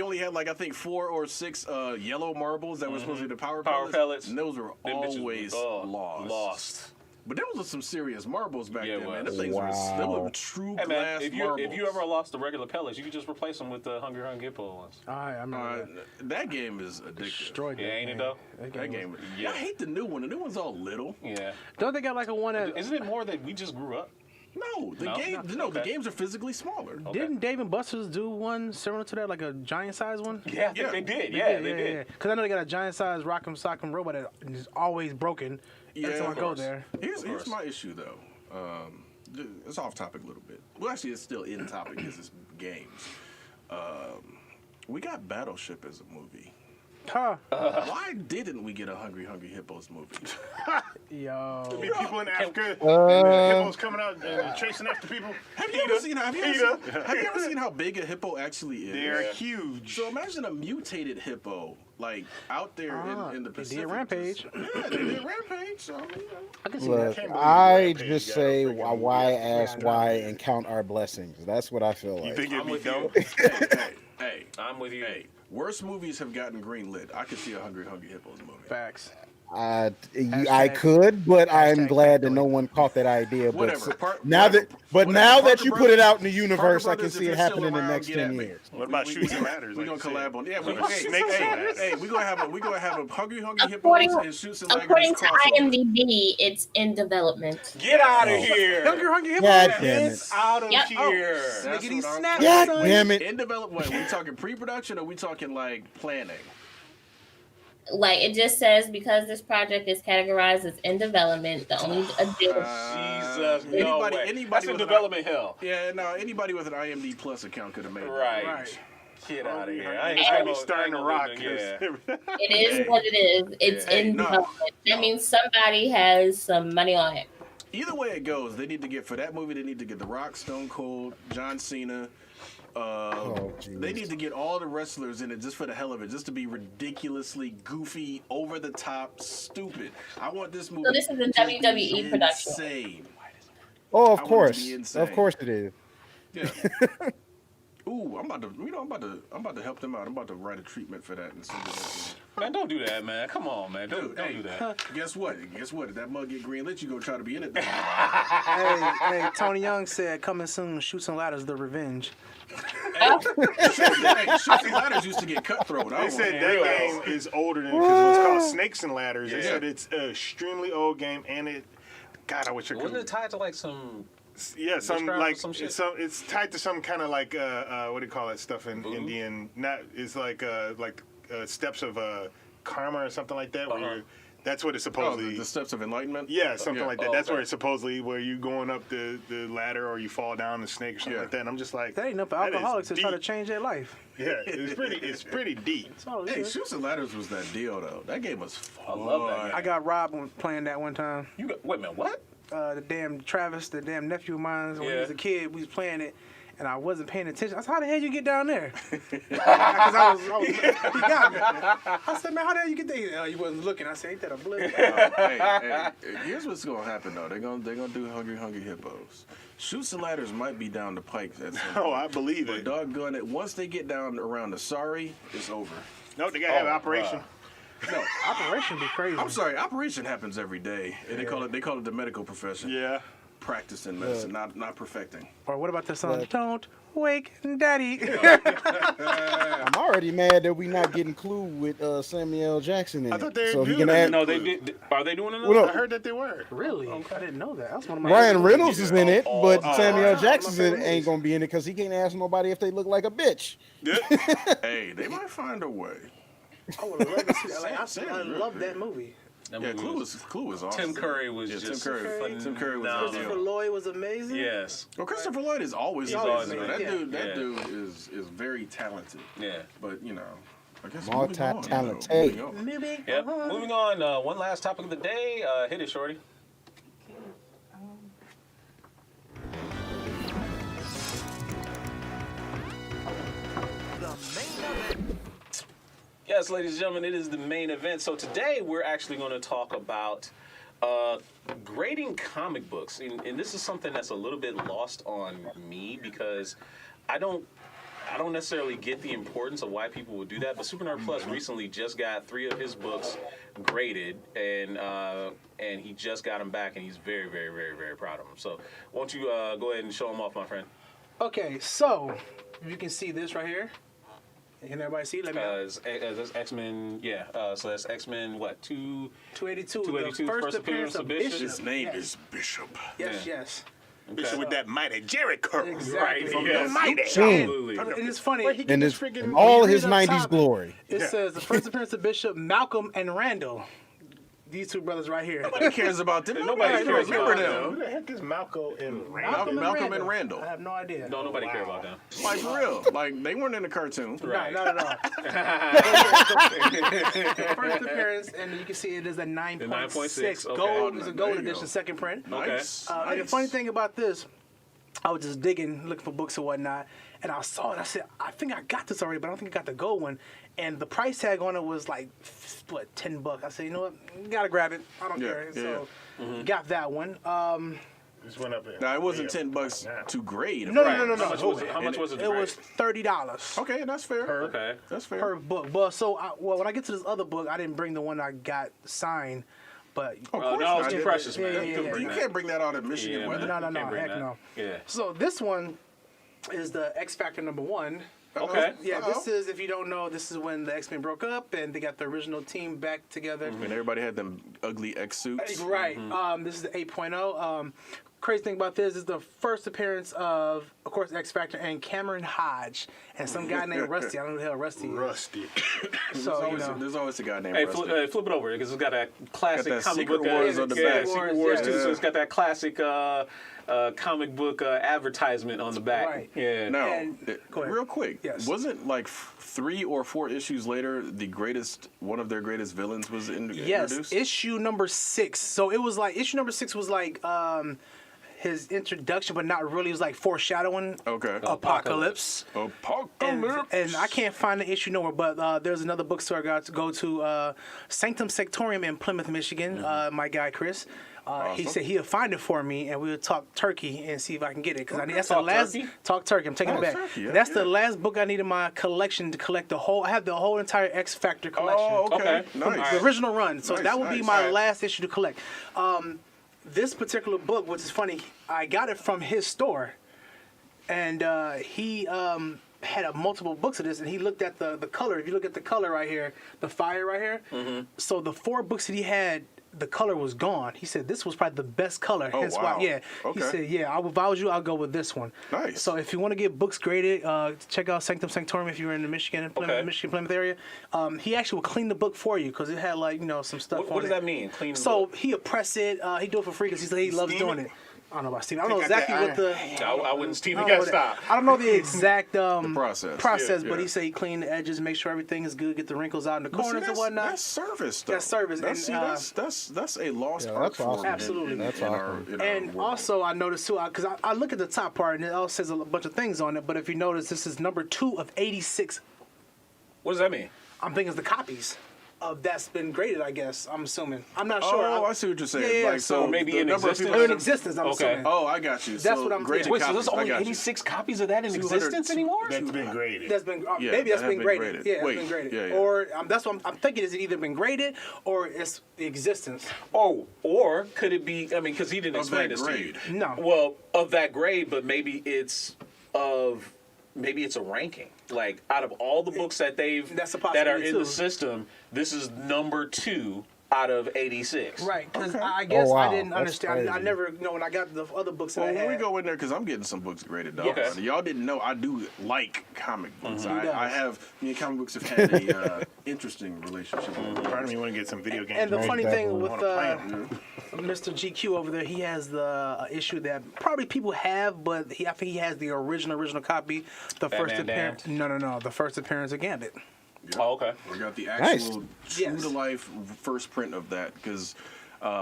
only had like I think 4 or 6 yellow marbles that were supposed to be the power pellets. and those were Them bitches always were, lost. But there was some serious marbles back Yeah, then, man. it Them things was. they were true Hey man, glass if marbles. you ever lost the regular pellets, you could just replace them with the Hungry Hippo ones. I remember that. that game is addictive. Destroyed Yeah, that ain't it game. though? That game. Yeah. I hate the new one. The new one's all little. Yeah. Don't they got like a one that... Isn't it more that we just grew up? No, the No? the Okay. games are physically smaller. Didn't Dave and Buster's do one similar to that, like a giant size one? Yeah, I think they did. Yeah, they did. Because I know they got a giant size Rock'em Sock'em robot that is always broken. Every time I of go course. there. Here's my issue though. It's off topic a little bit. Well, actually, it's still in topic because it's games. We got Battleship as a movie. Huh. Why didn't we get a Hungry Hippos movie? Yo. Be people in Africa, and the hippos coming out and chasing after people. Have you ever seen how big a hippo actually is? They're huge. So imagine a mutated hippo, like out there in the they Pacific. did Rampage. Yeah, they did Rampage. So I mean, I can see Look, that. I just say why ask why and count our blessings. That's what I feel You like. think it'd be dope? hey, I'm with you. Hey, worse movies have gotten greenlit. I could see a Hungry Hippos movie. Facts. I could, but I'm glad that no one caught that idea. But Whatever. now that Parker you put it out in the Parker universe, I can Brothers, see if it you're still happening in the around, next get at 10 me. years. What about Shoots and Ladders? We're gonna collab on. Yeah, Snakes and Ladders. Hey, we're gonna have a Hungry Hippos and Shoots and Ladders According to crossover. IMDb, it's in development. Get out of here. Hungry Hippo. God damn it. Get out of Yep. here. Snickety what I'm- snap. God son. damn it. In development, are we talking pre-production or are we talking like planning? Like it just says because this project is categorized as in development, the only addition. Jesus, no way. anybody That's in with an- development hell. Yeah, no, anybody with an IMDb Plus account could have made that. Right. Get out of here. I ain't It's gonna gonna be starting to rock. Yeah. It is what it is. It's Hey, in no. development. That means somebody has some money on it. Either way it goes, they need to get for that movie. They need to get The Rock, Stone Cold, John Cena. They need to get all the wrestlers in it just for the hell of it, just to be ridiculously goofy, over the top, stupid. I want this movie. So this is a to be WWE production. Insane. Oh, of I want it to course, be insane. of course it is. Yeah. Ooh, I'm about to help them out. I'm about to write a treatment for that and send it out. Man, don't do that, man. Come on, man. Don't do that. Guess what? If that mug get greenlit, you gonna try to be in it. Hey, Tony Young said, coming soon, Shoots and Ladders, The Revenge. Shoots and Ladders used to get cutthroat. They said that game is older than because it was called Snakes and Ladders. They Yeah. said it's an extremely old game, and it. God, I wish I could. Wasn't it tied to like some? Yeah, some witchcraft or like some shit? it's tied to some kind of like what do you call that stuff in Indian? Not it's like steps of karma or something like that, where That's what it's supposedly. The steps of enlightenment. Yeah, something like that. That's okay. where it's supposedly where you going up the ladder or you fall down the snake or something like that. And I'm just like, That ain't enough for that is alcoholics to try to deep. change their life. Yeah, it's pretty deep. That's all it Hey, is. Shoots and Ladders was that deal though. That game was fun. I love that game. I got robbed playing that one time. You got, wait a minute, what? The damn Travis, the damn nephew of mine, when he was a kid, we was playing it, and I wasn't paying attention. I said, how the hell you get down there? Because he got me. I said, man, how the hell you get there? You wasn't looking. I said, ain't that a blip? Hey, here's what's gonna happen though. They're gonna do Hungry Hippos. Shoots and Ladders might be down the pike at some point. Oh, I believe But it. doggone it, once they get down around the sorry, it's over. No, they gotta have Operation. No, Operation be crazy. I'm sorry. Operation happens every day, and they call it the medical profession. Yeah. Practicing medicine, not perfecting. Or what about the song, Don't Wake Daddy? I'm already mad that we not getting Clue with Samuel L. Jackson in I it. thought they so were he doing can it. add. No, they did. Are they doing another? Well, I heard that they were. Really? I didn't know that. That's one of my Ryan Reynolds is in it, but oh, Samuel L. oh, Jackson my favorite ain't gonna be in it because he can't ask nobody if they look like a bitch. Yeah. Hey, they might find a way. I would love to see that. Like, I love that movie. That Yeah, movie Clue was awesome. Tim Curry was Yeah, just Tim Curry was phenomenal. Christopher Lloyd was amazing. Yes. Well, Christopher Lloyd is always He's amazing. always That amazing. dude, Yeah. is very talented. Yeah. But I guess Multi-talented. moving on. Moving Yep. on. Moving on. One last topic of the day. Hit it, Shorty. The main event. Yes, ladies and gentlemen, it is the main event. So today we're actually going to talk about grading comic books, and this is something that's a little bit lost on me because I don't necessarily get the importance of why people would do that. But Super Nerd Plus recently just got 3 of his books graded, and he just got them back, and he's very, very, very, very proud of them. So won't you go ahead and show them off, my friend? Okay, so you can see this right here. Can everybody see? Let me know. That's X-Men, yeah. So that's X-Men, what, 282. 282, The first appearance of Bishop. His name Yes. is Bishop. Yes, Yeah. yes. Bishop with that mighty Jericho. Exactly. Right, From yes. the mighty. Absolutely. And it's funny. And it's freaking- in all when you his read up 90s top, glory. It says the first appearance of Bishop, Malcolm, and Randall. These 2 brothers right here. Nobody cares about them. Nobody cares remember about them. Who the heck is Malcolm and Randall? Malcolm and Randall. I have no idea. No, nobody care about them. Like for real. Like they weren't in the cartoon. Right. No, not at all. The first appearance, and you can see it is a 9.6. 9.6, okay. Gold is a There gold you edition, go. second print. Nice. And the funny thing about this, I was just digging, looking for books and whatnot, and I saw it. I said, I think I got this already, but I don't think I got the gold one. And the price tag on it was like, what, $10? I said, you know what, you gotta grab it. I don't Yeah, care. yeah. So, got that one. Just went up there. Now it wasn't $10 to grade. No, Right. no, no, no, How much no. was it? How much was it? It was $30 Okay, that's fair. Okay. That's fair. per book. But so, when I get to this other book, I didn't bring the one I got signed, but Of course no, not. it's too precious, man. Yeah, You yeah, couldn't yeah. bring You that. can't bring that out in Michigan Yeah, weather. man. no, Can't bring heck that. no. Yeah. So this one is the X Factor #1. Okay. Yeah, this is, if you don't know, this is when the X-Men broke up and they got the original team back together. And everybody had them ugly X suits. Right. This is the 8.0. Crazy thing about this is the first appearance of course, X Factor and Cameron Hodge and some guy named Rusty. I don't know who the hell Rusty is. Rusty. So, you know. There's always a guy named Hey, Rusty. flip it over because it's got that classic Got that comic Secret book. Wars on the back. Secret Wars Yeah. too. So it's got that classic comic book advertisement on the back. Right. Yeah. Now, And- go ahead. real quick, Yes. wasn't like 3 or 4 issues later one of their greatest villains was Yes, introduced? issue number 6. So it was like issue number 6 was like his introduction, but not really. It was like foreshadowing Okay. Apocalypse. Apocalypse. And I can't find the issue nowhere, but there's another bookstore I got to go to, Sanctum Sectorium in Plymouth, Michigan. My guy Chris, he said he'll find it for me, and we'll talk turkey and see if I can get it because I need that's the Talk last turkey? talk turkey. I'm taking Oh, it back. turkey, yeah, That's yeah. the last book I need in my collection to collect the whole. I have the whole entire X Factor collection. Oh, okay. Okay. Nice. The original run. So Nice, that would be nice. my Alright. last issue to collect. This particular book, which is funny, I got it from his store, and he had multiple books of this, and he looked at the color. If you look at the color right here, the fire right here. So the 4 books that he had, the color was gone. He said this was probably the best color. Oh, Hence wow. why, yeah. Okay. He said, yeah, if I was you, I'll go with this one. Nice. So if you want to get books graded, check out Sanctum Sanctorum if you're in the Michigan, Plymouth area. He actually will clean the book for you because it had like some stuff on it. What does that mean? Clean the So book? he'll press it. He do it for free because he loves Steam doing it? it. I don't know about Steve. I don't know exactly what the. I wouldn't Steve. You I don't gotta know stop. I don't know the exact process. but he said he clean the edges, make sure everything is good, get the wrinkles out in the But see, corners and whatnot. That's service, though. That's service, That's, and, that's a lost Yeah, art that's form. awesome. Absolutely. That's awesome. in our And world. also, I noticed too, because I look at the top part and it all says a bunch of things on it. But if you notice, this is number 2 of 86. What does that mean? I'm thinking it's the copies of that's been graded. I guess I'm assuming. I'm not sure. Oh, I see what you're saying. Yeah, like, so maybe the in number of existence? people in that- existence. I'm Okay. assuming. Oh, I got you. That's what I'm graded thinking. Wait, so copies, there's only I got you. 86 copies of that in 200 existence anymore? That's been graded. That's been Yeah, maybe that's that been have been graded. graded. Yeah, Wait, it's been graded. yeah, yeah. Or that's what I'm thinking. Is it either been graded or it's the existence? Oh, or could it be? I mean, because he didn't Of explain that this to you. grade. No. Well, of that grade, but maybe it's a ranking. Like out of all the books that That's a that are possibility, in too. the system, this is number 2 out of 86. Right, because Okay. I guess wow, I didn't that's understand. I crazy. never, when I got the other books that Well, I when had. we go in there, because I'm getting some books graded, dog. Yes. Y'all didn't know I do like comic books. He I does. have, me and comic books have had a interesting relationship. Part of me want to get some video games. And the Most funny thing definitely. with I wanna Mr. GQ over there, he has the issue that probably people have, but I think he has the original copy. The first Batman appearance. Damned? No. The first appearance of Gambit. Oh, okay. We got the Nice. actual Yes. true-to-life first print of that, because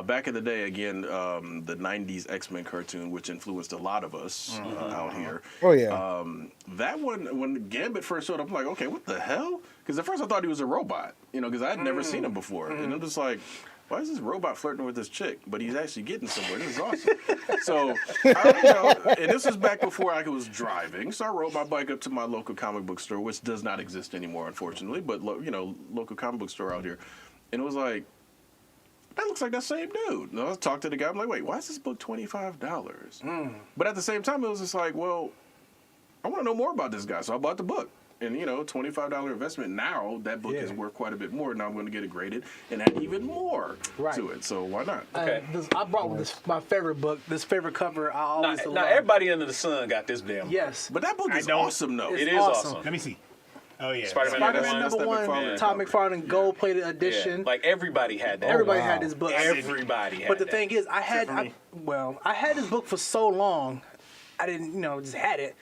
back in the day, again, the 90s X-Men cartoon, which influenced a lot of us out here. Oh yeah. That one, when Gambit first showed up, I'm like, okay, what the hell? Because at first I thought he was a robot, because I had never seen him before. And I'm just like, why is this robot flirting with this chick? But he's actually getting somewhere. This is awesome. So, and this was back before I was driving. So I rode my bike up to my local comic book store, which does not exist anymore, unfortunately. But, local comic book store out here. And it was like, that looks like that same dude. And I talked to the guy. I'm like, wait, why is this book $25? But at the same time, it was just like, well, I want to know more about this guy. So I bought the book. And, $25 investment. Now that book is worth quite a bit more. Now I'm going to get it graded and add even more to it. So why not? Okay. I brought my favorite book, this favorite cover. I always Now love. everybody under the sun got this damn. Yes. But that book is don't- awesome, though. It It's is awesome. awesome. Let me see. Oh yeah. Spider-Man Spider-Man That's number that 1, McFarlane Tom cover. McFarlane gold plated edition. Yeah, like everybody had that. Everybody wow. had this book. Everybody had But the that. thing is, I had this book for so long. I didn't, just had it.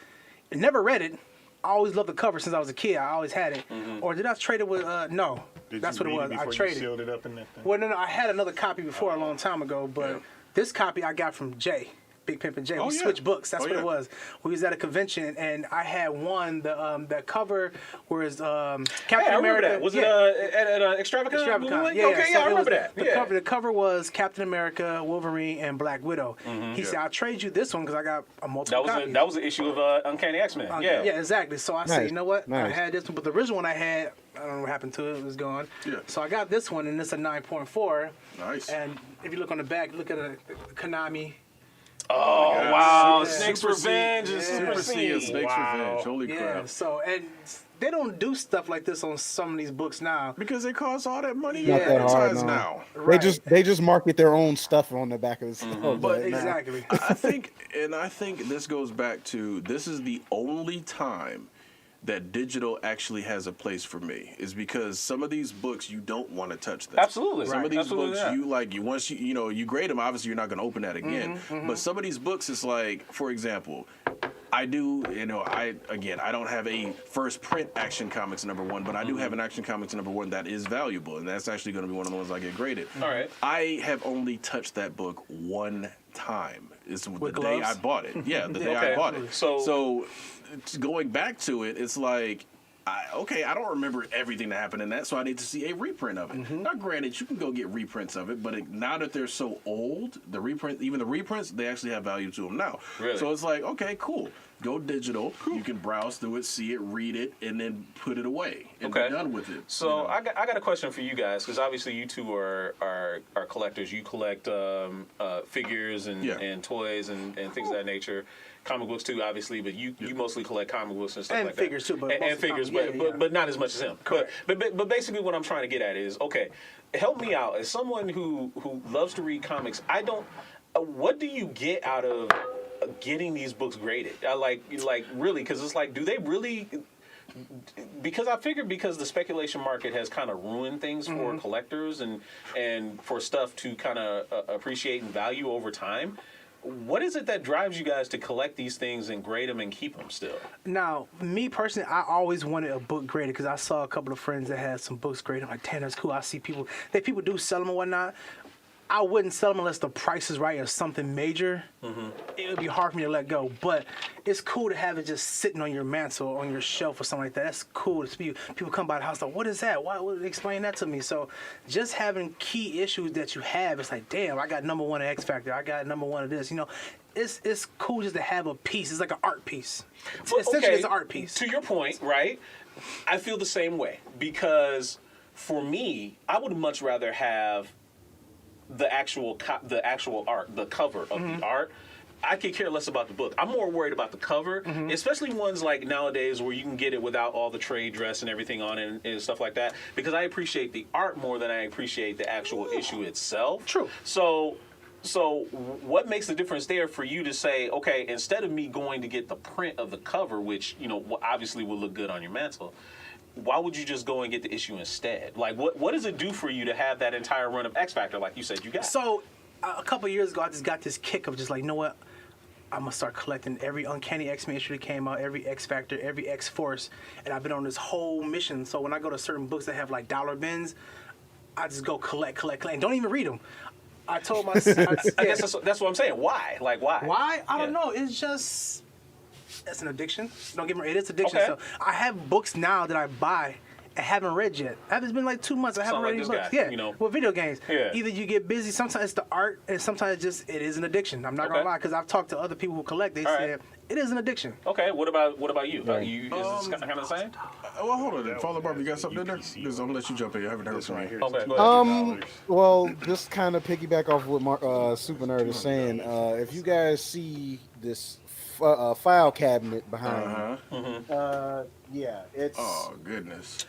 I never read it. I always loved the cover since I was a kid. I always had it. Or did I trade it with? No, Did that's you what it read was. I before you traded. sealed it up in that thing? Well, no. I had another copy before a long time ago, but this copy I got from Jay. Big Pimpin' Jay. Oh, We yeah. switched books. That's Oh, what yeah. it was. We was at a convention, and I had one. The cover was Captain I remember America. that. Was it at Extravagant? Extravagant. Yeah, okay, so I it was remember that. The cover was Captain America, Wolverine, and Black Widow. He said, "I'll trade you this one because I got a multiple copies." That was an issue of Uncanny X-Men. Yeah. Yeah, exactly. So I said, Nice, you know what? I nice. had this one, but the original one I had, I don't know what happened to it. It was gone. Yeah. So I got this one, and it's a 9.4. Nice. And if you look on the back, look at the Konami. Oh wow, Yeah. Snake's Super C- Revenge is Super super C and C. Snake's Revenge. Holy Yeah. crap. So, and they don't do stuff like this on some of these books now. Because it costs all that money Not to that hard, advertise no. now. Right. They just market their own stuff on the back of the store. But exactly. I think this goes back to, this is the only time that digital actually has a place for me, is because some of these books you don't want to touch them. Absolutely. Some of these Absolutely, books yeah. once you grade them, obviously you're not going to open that again. But some of these books, it's like, for example, I do, I don't have a first print Action Comics #1, but I do have an Action Comics #1 that is valuable, and that's actually going to be one of the ones I get graded. All right. I have only touched that book one time. It's the With day I gloves? bought it. Yeah, the day Okay. I bought it. So Going back to it, it's like, I don't remember everything that happened in that, so I need to see a reprint of it. Now, granted, you can go get reprints of it, but now that they're so old, even the reprints, they actually have value to them now. Really? So it's like, okay, cool. Go digital. You can browse through it, see it, read it, and then put it away and Okay. be done with it. So I got a question for you guys, because obviously you two are collectors. You collect figures and toys and things of that nature. Comic books too, obviously, but you mostly collect comic books and stuff And like figures, that. too, but and most of the figures, time, yeah. but not as much as him. But basically, what I'm trying to get at is, okay, help me out as someone who loves to read comics. I don't. What do you get out of getting these books graded? Like really, because it's like, do they really? Because I figured because the speculation market has kind of ruined things for collectors and for stuff to kind of appreciate and value over time. What is it that drives you guys to collect these things and grade them and keep them still? Now, me personally, I always wanted a book graded because I saw a couple of friends that had some books graded. I'm like, damn, that's cool. I see people do sell them and whatnot. I wouldn't sell them unless the price is right or something major. It would be hard for me to let go. But it's cool to have it just sitting on your mantle or on your shelf or something like that. That's cool. People come by the house like, what is that? Why would explain that to me? So just having key issues that you have, it's like, damn, I got number 1 of X Factor. I got number 1 of this. You know, it's cool just to have a piece. It's like an art piece. Essentially, it's an art piece. To your point, right? I feel the same way because for me, I would much rather have the actual art, the cover of the art. I could care less about the book. I'm more worried about the cover, especially ones like nowadays where you can get it without all the trade dress and everything on it and stuff like that, because I appreciate the art more than I appreciate the actual issue itself. True. So what makes the difference there for you to say, okay, instead of me going to get the print of the cover, which, you know, obviously will look good on your mantle, why would you just go and get the issue instead? Like, what does it do for you to have that entire run of X Factor like you said you got? So, a couple of years ago, I just got this kick of just like, you know what? I'm going to start collecting every Uncanny X-Men issue that came out, every X Factor, every X-Force, and I've been on this whole mission. So when I go to certain books that have like dollar bins, I just go collect, and don't even read them. I told my... I guess that's what I'm saying. Why? Like, why? Why? I don't know. It's just... It's an addiction. Don't get me wrong. It is addiction. Okay. So I have books now that I buy and haven't read yet. It's been like 2 months. I haven't read any books. Guy, you know. With video games. Yeah. Either you get busy. Sometimes it's the art, and sometimes it is an addiction. I'm not gonna lie, because I've talked to other people who collect. They said it is an addiction. Okay. What about you? Is this kind of the same? Well, hold on. Father Barb, you got something in there? Because I'm gonna let you jump in. I haven't heard from you. Okay. Go ahead. Well, just kind of piggyback off what Super Nerd is saying. If you guys see this file cabinet behind me, yeah, it's oh goodness,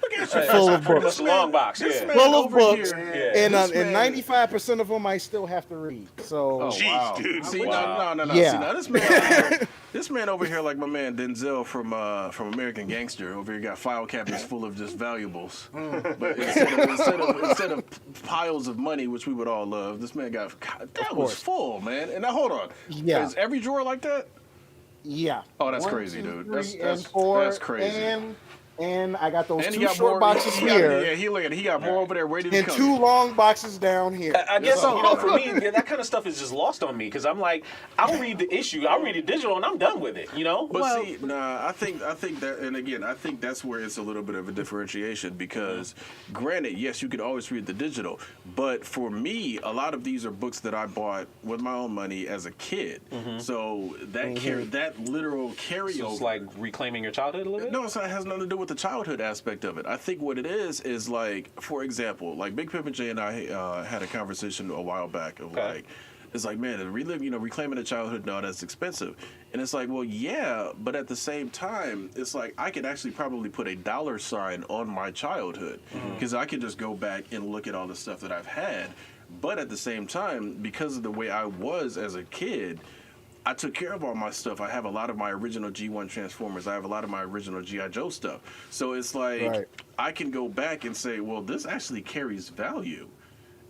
full of books. Long box, full of books, here, and 95% of them I still have to read. So, wow. Dude. See, Wow. no. Yeah. See, now this man, over here, this man over here, like my man Denzel from American Gangster, over here got file cabinets full of just valuables. But instead of piles of money, which we would all love, this man got that was full, man. And now hold on, is every drawer like that? Yeah. Oh, that's 1, crazy, 2, dude. 3, and 4, that's crazy. And I got those And 2 short boxes here. He got more over there ready to and come. 2 long boxes down here. I guess for me, that kind of stuff is just lost on me because I'm like, I'll read the issue, I'll read it digital, and I'm done with it. You know. But I think that, and again, I think that's where it's a little bit of a differentiation because, granted, yes, you could always read the digital, but for me, a lot of these are books that I bought with my own money as a kid. So that that literal carryover. So it's like reclaiming your childhood a little bit. No, it has nothing to do with the childhood aspect of it. I think what it is like, for example, like Big Pimp and Jay and I had a conversation a while back of like, it's like, man, reclaiming the childhood, no, that's expensive. And it's like, well, yeah, but at the same time, it's like I could actually probably put a dollar sign on my childhood because I could just go back and look at all the stuff that I've had. But at the same time, because of the way I was as a kid, I took care of all my stuff. I have a lot of my original G1 Transformers. I have a lot of my original G.I. Joe stuff. So it's like I can go back and say, well, this actually carries value.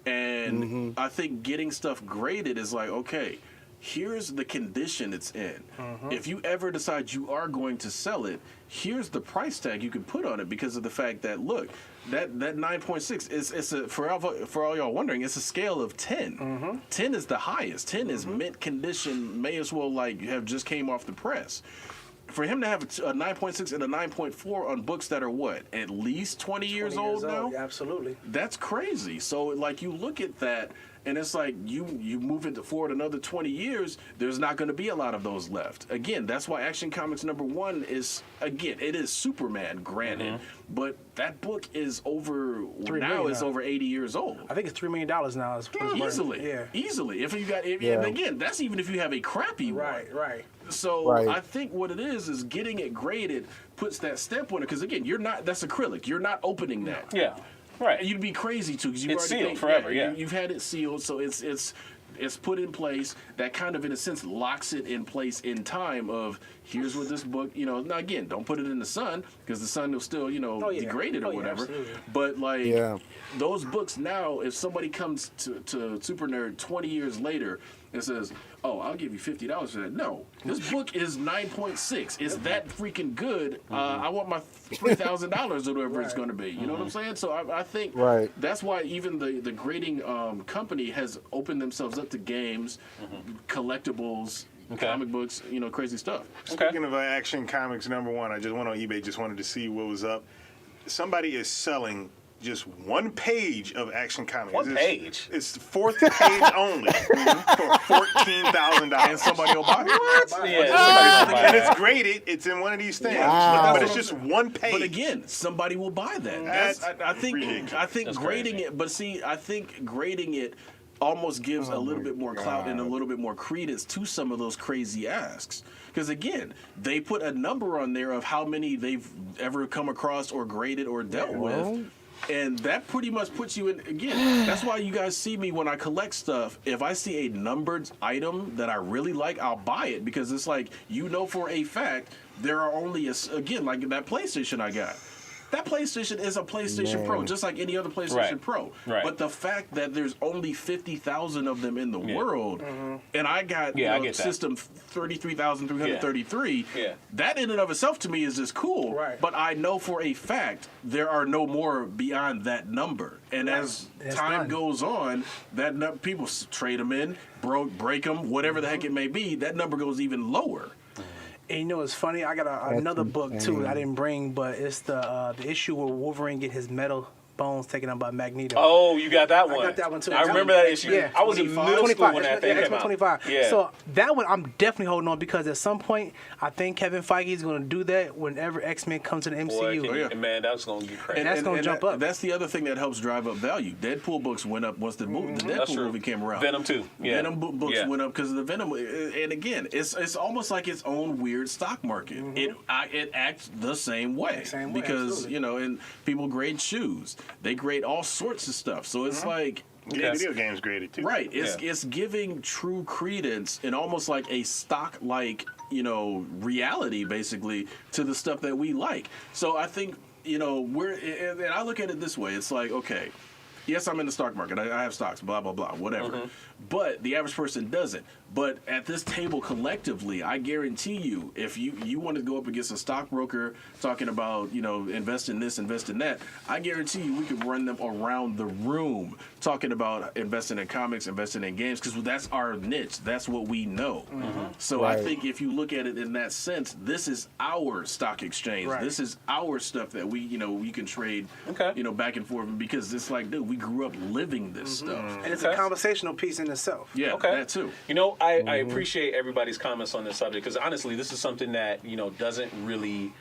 And I think getting stuff graded is like, okay, here's the condition it's in. If you ever decide you are going to sell it, here's the price tag you can put on it because of the fact that, look, that 9.6 is for all y'all wondering, it's a scale of 10. 10 is the highest. 10 is mint condition, may as well like have just came off the press. For him to have a 9.6 and a 9.4 on books that are what, at least 20 years old now? Yeah, absolutely. That's crazy. So like you look at that and it's like you move it forward another 20 years, there's not going to be a lot of those left. Again, that's why Action Comics #1 is, again, it is Superman, granted, but that book is over 80 years old. I think it's $3 million now. Easily. If you got, and again, that's even if you have a crappy one. Right. So I think what it is getting it graded puts that stamp on it because again, that's acrylic. You're not opening that. Yeah. Right. And you'd be crazy too because you It's already sealed forever. Yeah. you've had it sealed, so it's put in place. That kind of, in a sense, locks it in place in time. Of here's what this book. Now again, don't put it in the sun because the sun will still degrade it or whatever. Absolutely. But those books now, if somebody comes to Super Nerd 20 years later and says, "Oh, I'll give you $50 for that," no, this book is 9.6. It's that freaking good. I want my $3,000 or whatever it's going to be. You know what I'm saying? So I think that's why even the grading company has opened themselves up to games, collectibles. Comic books, crazy stuff. Speaking of Action Comics #1, I just went on eBay, just wanted to see what was up. Somebody is selling just one page of Action Comics. One page? It's the fourth page only for $14,000. And somebody will buy it. What? Yeah, and it's graded. It's in one of these things. Wow. But it's just one page. But again, somebody will buy that. I think ridiculous. grading it. But see, I think grading it almost gives a little bit more clout and a little bit more credence to some of those crazy asks. Because again, they put a number on there of how many they've ever come across or graded or dealt with. And that pretty much puts you in, again, that's why you guys see me when I collect stuff. If I see a numbered item that I really like, I'll buy it. Because it's like, for a fact, there are only, again, like that PlayStation I got. That PlayStation is a PlayStation Pro, just like any other PlayStation Pro. Right. But the fact that there's only 50,000 of them in the world, and I got system 33,333, that in and of itself to me is just cool. Right. But I know for a fact there are no more beyond that number. And as time goes on, people trade them in, break them, whatever the heck it may be, that number goes even lower. And it's funny. I got another book too. I didn't bring, but it's the issue where Wolverine get his metal bones taken up by Magneto. Oh, you got that one. I got that one too. I remember that issue. Yeah, I was in middle school when that thing came out. 25. Yeah. So that one I'm definitely holding on because at some point I think Kevin Feige is going to do that whenever X-Men comes to the MCU. Man, that's going to be crazy. And that's going to jump up. That's the other thing that helps drive up value. Deadpool books went up once the Deadpool movie came around. Venom too. Yeah. Venom books went up because of the Venom. And again, it's almost like its own weird stock market. It acts the same way. Because, and people grade shoes. They grade all sorts of stuff. So it's like... video games graded too. Right. It's giving true credence and almost like a stock-like, reality, basically, to the stuff that we like. So I think, and I look at it this way. It's like, okay, yes, I'm in the stock market. I have stocks, blah, blah, blah, whatever. But the average person doesn't. But at this table collectively, I guarantee you, if you want to go up against a stockbroker talking about, invest in this, invest in that, I guarantee you we could run them around the room talking about investing in comics, investing in games, because that's our niche. That's what we know. So I think if you look at it in that sense, this is our stock exchange. Right. This is our stuff that we can trade, back and forth, because it's like, dude, we grew up living this stuff. And it's a conversational piece in itself. Yeah, that too. I appreciate everybody's comments on this subject because honestly, this is something that doesn't really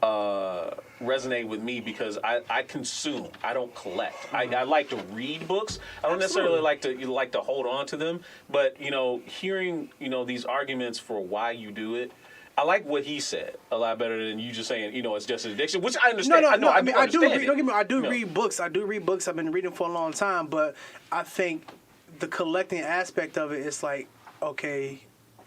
resonate with me because I consume. I don't collect. I like to read books. I don't necessarily like to hold on to them. But hearing these arguments for why you do it. I like what he said a lot better than you just saying, it's just an addiction, which I understand. I mean, I do read. Don't get me wrong, I do read books. I do read books. I've been reading for a long time, but I think the collecting aspect of it is like, okay,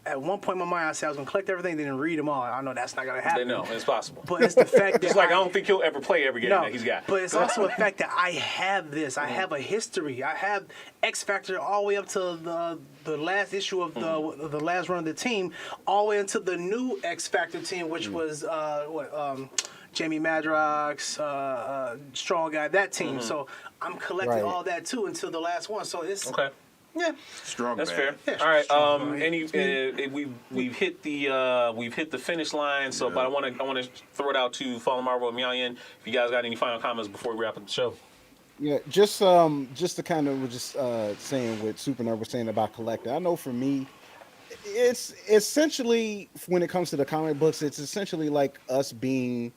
at one point in my mind I said I was gonna collect everything, then read them all. I know that's not gonna happen. No, it's possible. But it's the fact that it's like I don't think he'll ever play every game that he's got. But it's also the fact that I have this. I have a history. I have X Factor all the way up to the last issue of the last run of the team, all the way into the new X Factor team, which was Jamie Madrox, Strong Guy, that team. So I'm collecting all that too until the last one. So it's yeah, strong. That's man. fair. Yeah, all right. Strong We've hit the finish line. So, but I want to throw it out to Fallen Marvel and Miayan. If you guys got any final comments before we wrap up the show. Yeah, just to kind of saying what Super Nerd was saying about collecting. I know for me, it's essentially when it comes to the comic books, it's essentially like us being,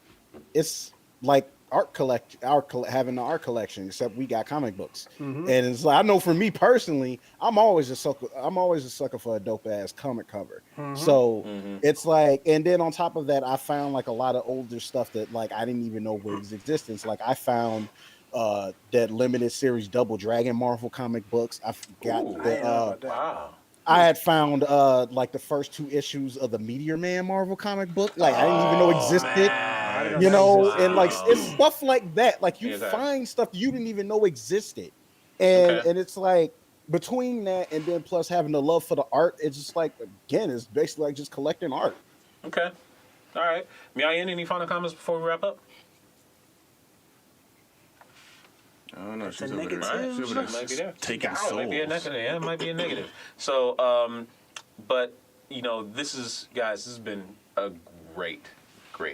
it's like having an art collection, except we got comic books. And it's like, I know for me personally, I'm always a sucker for a dope ass comic cover. So it's like, and then on top of that, I found like a lot of older stuff that like I didn't even know was existence. Like I found that limited series Double Dragon Marvel comic books. I forgot Wow. I had found like the first 2 issues of the Meteor Man Marvel comic book. Like I didn't even know existed. You know, and like it's stuff like that. Like you find stuff you didn't even know existed. And it's like between that and then plus having the love for the art, it's just like again, it's basically like just collecting art. Okay. All right. Miayan, any final comments before we wrap up? I don't know. She's a over there. negative. She's over there Might be there. taking It souls. might be a negative. Yeah, it might be a negative. So, but you know, this has been a great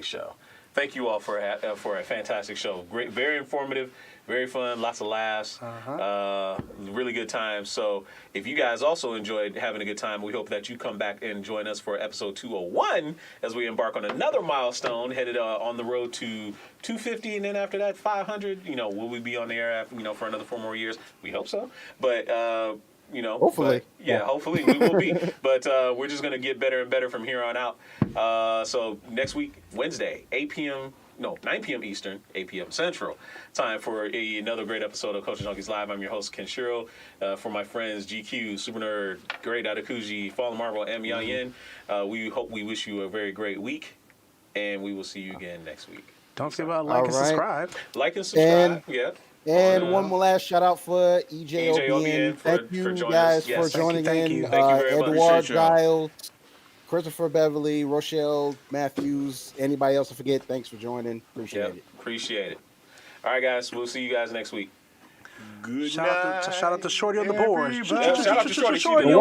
show. Thank you all for a fantastic show. Great, very informative, very fun, lots of laughs, really good time. So if you guys also enjoyed having a good time, we hope that you come back and join us for episode 201 as we embark on another milestone, headed on the road to 250, and then after that 500. You know, will we be on the air after, for another 4 more years? We hope so. But hopefully. Hopefully we will be. But we're just going to get better and better from here on out. So next week, Wednesday, 9 p.m. Eastern, 8 p.m. Central, time for another great episode of Culture Junkies Live. I'm your host, Ken Shiro. For my friends, GQ, Super Nerd, Great Adakuji, Fallen Marvel, and Miayen, we wish you a very great week, and we will see you again next week. Don't forget about like and subscribe. Like and subscribe, And one more last shout out for EJOBN. Thank you guys for joining in. Thank you very much. Edward Giles, Christopher Beverly, Rochelle Matthews, anybody else I forget, thanks for joining. Appreciate it. Appreciate it. All right, guys. We'll see you guys next week. Good Shout out to Shorty on the board. Shout out to Shorty.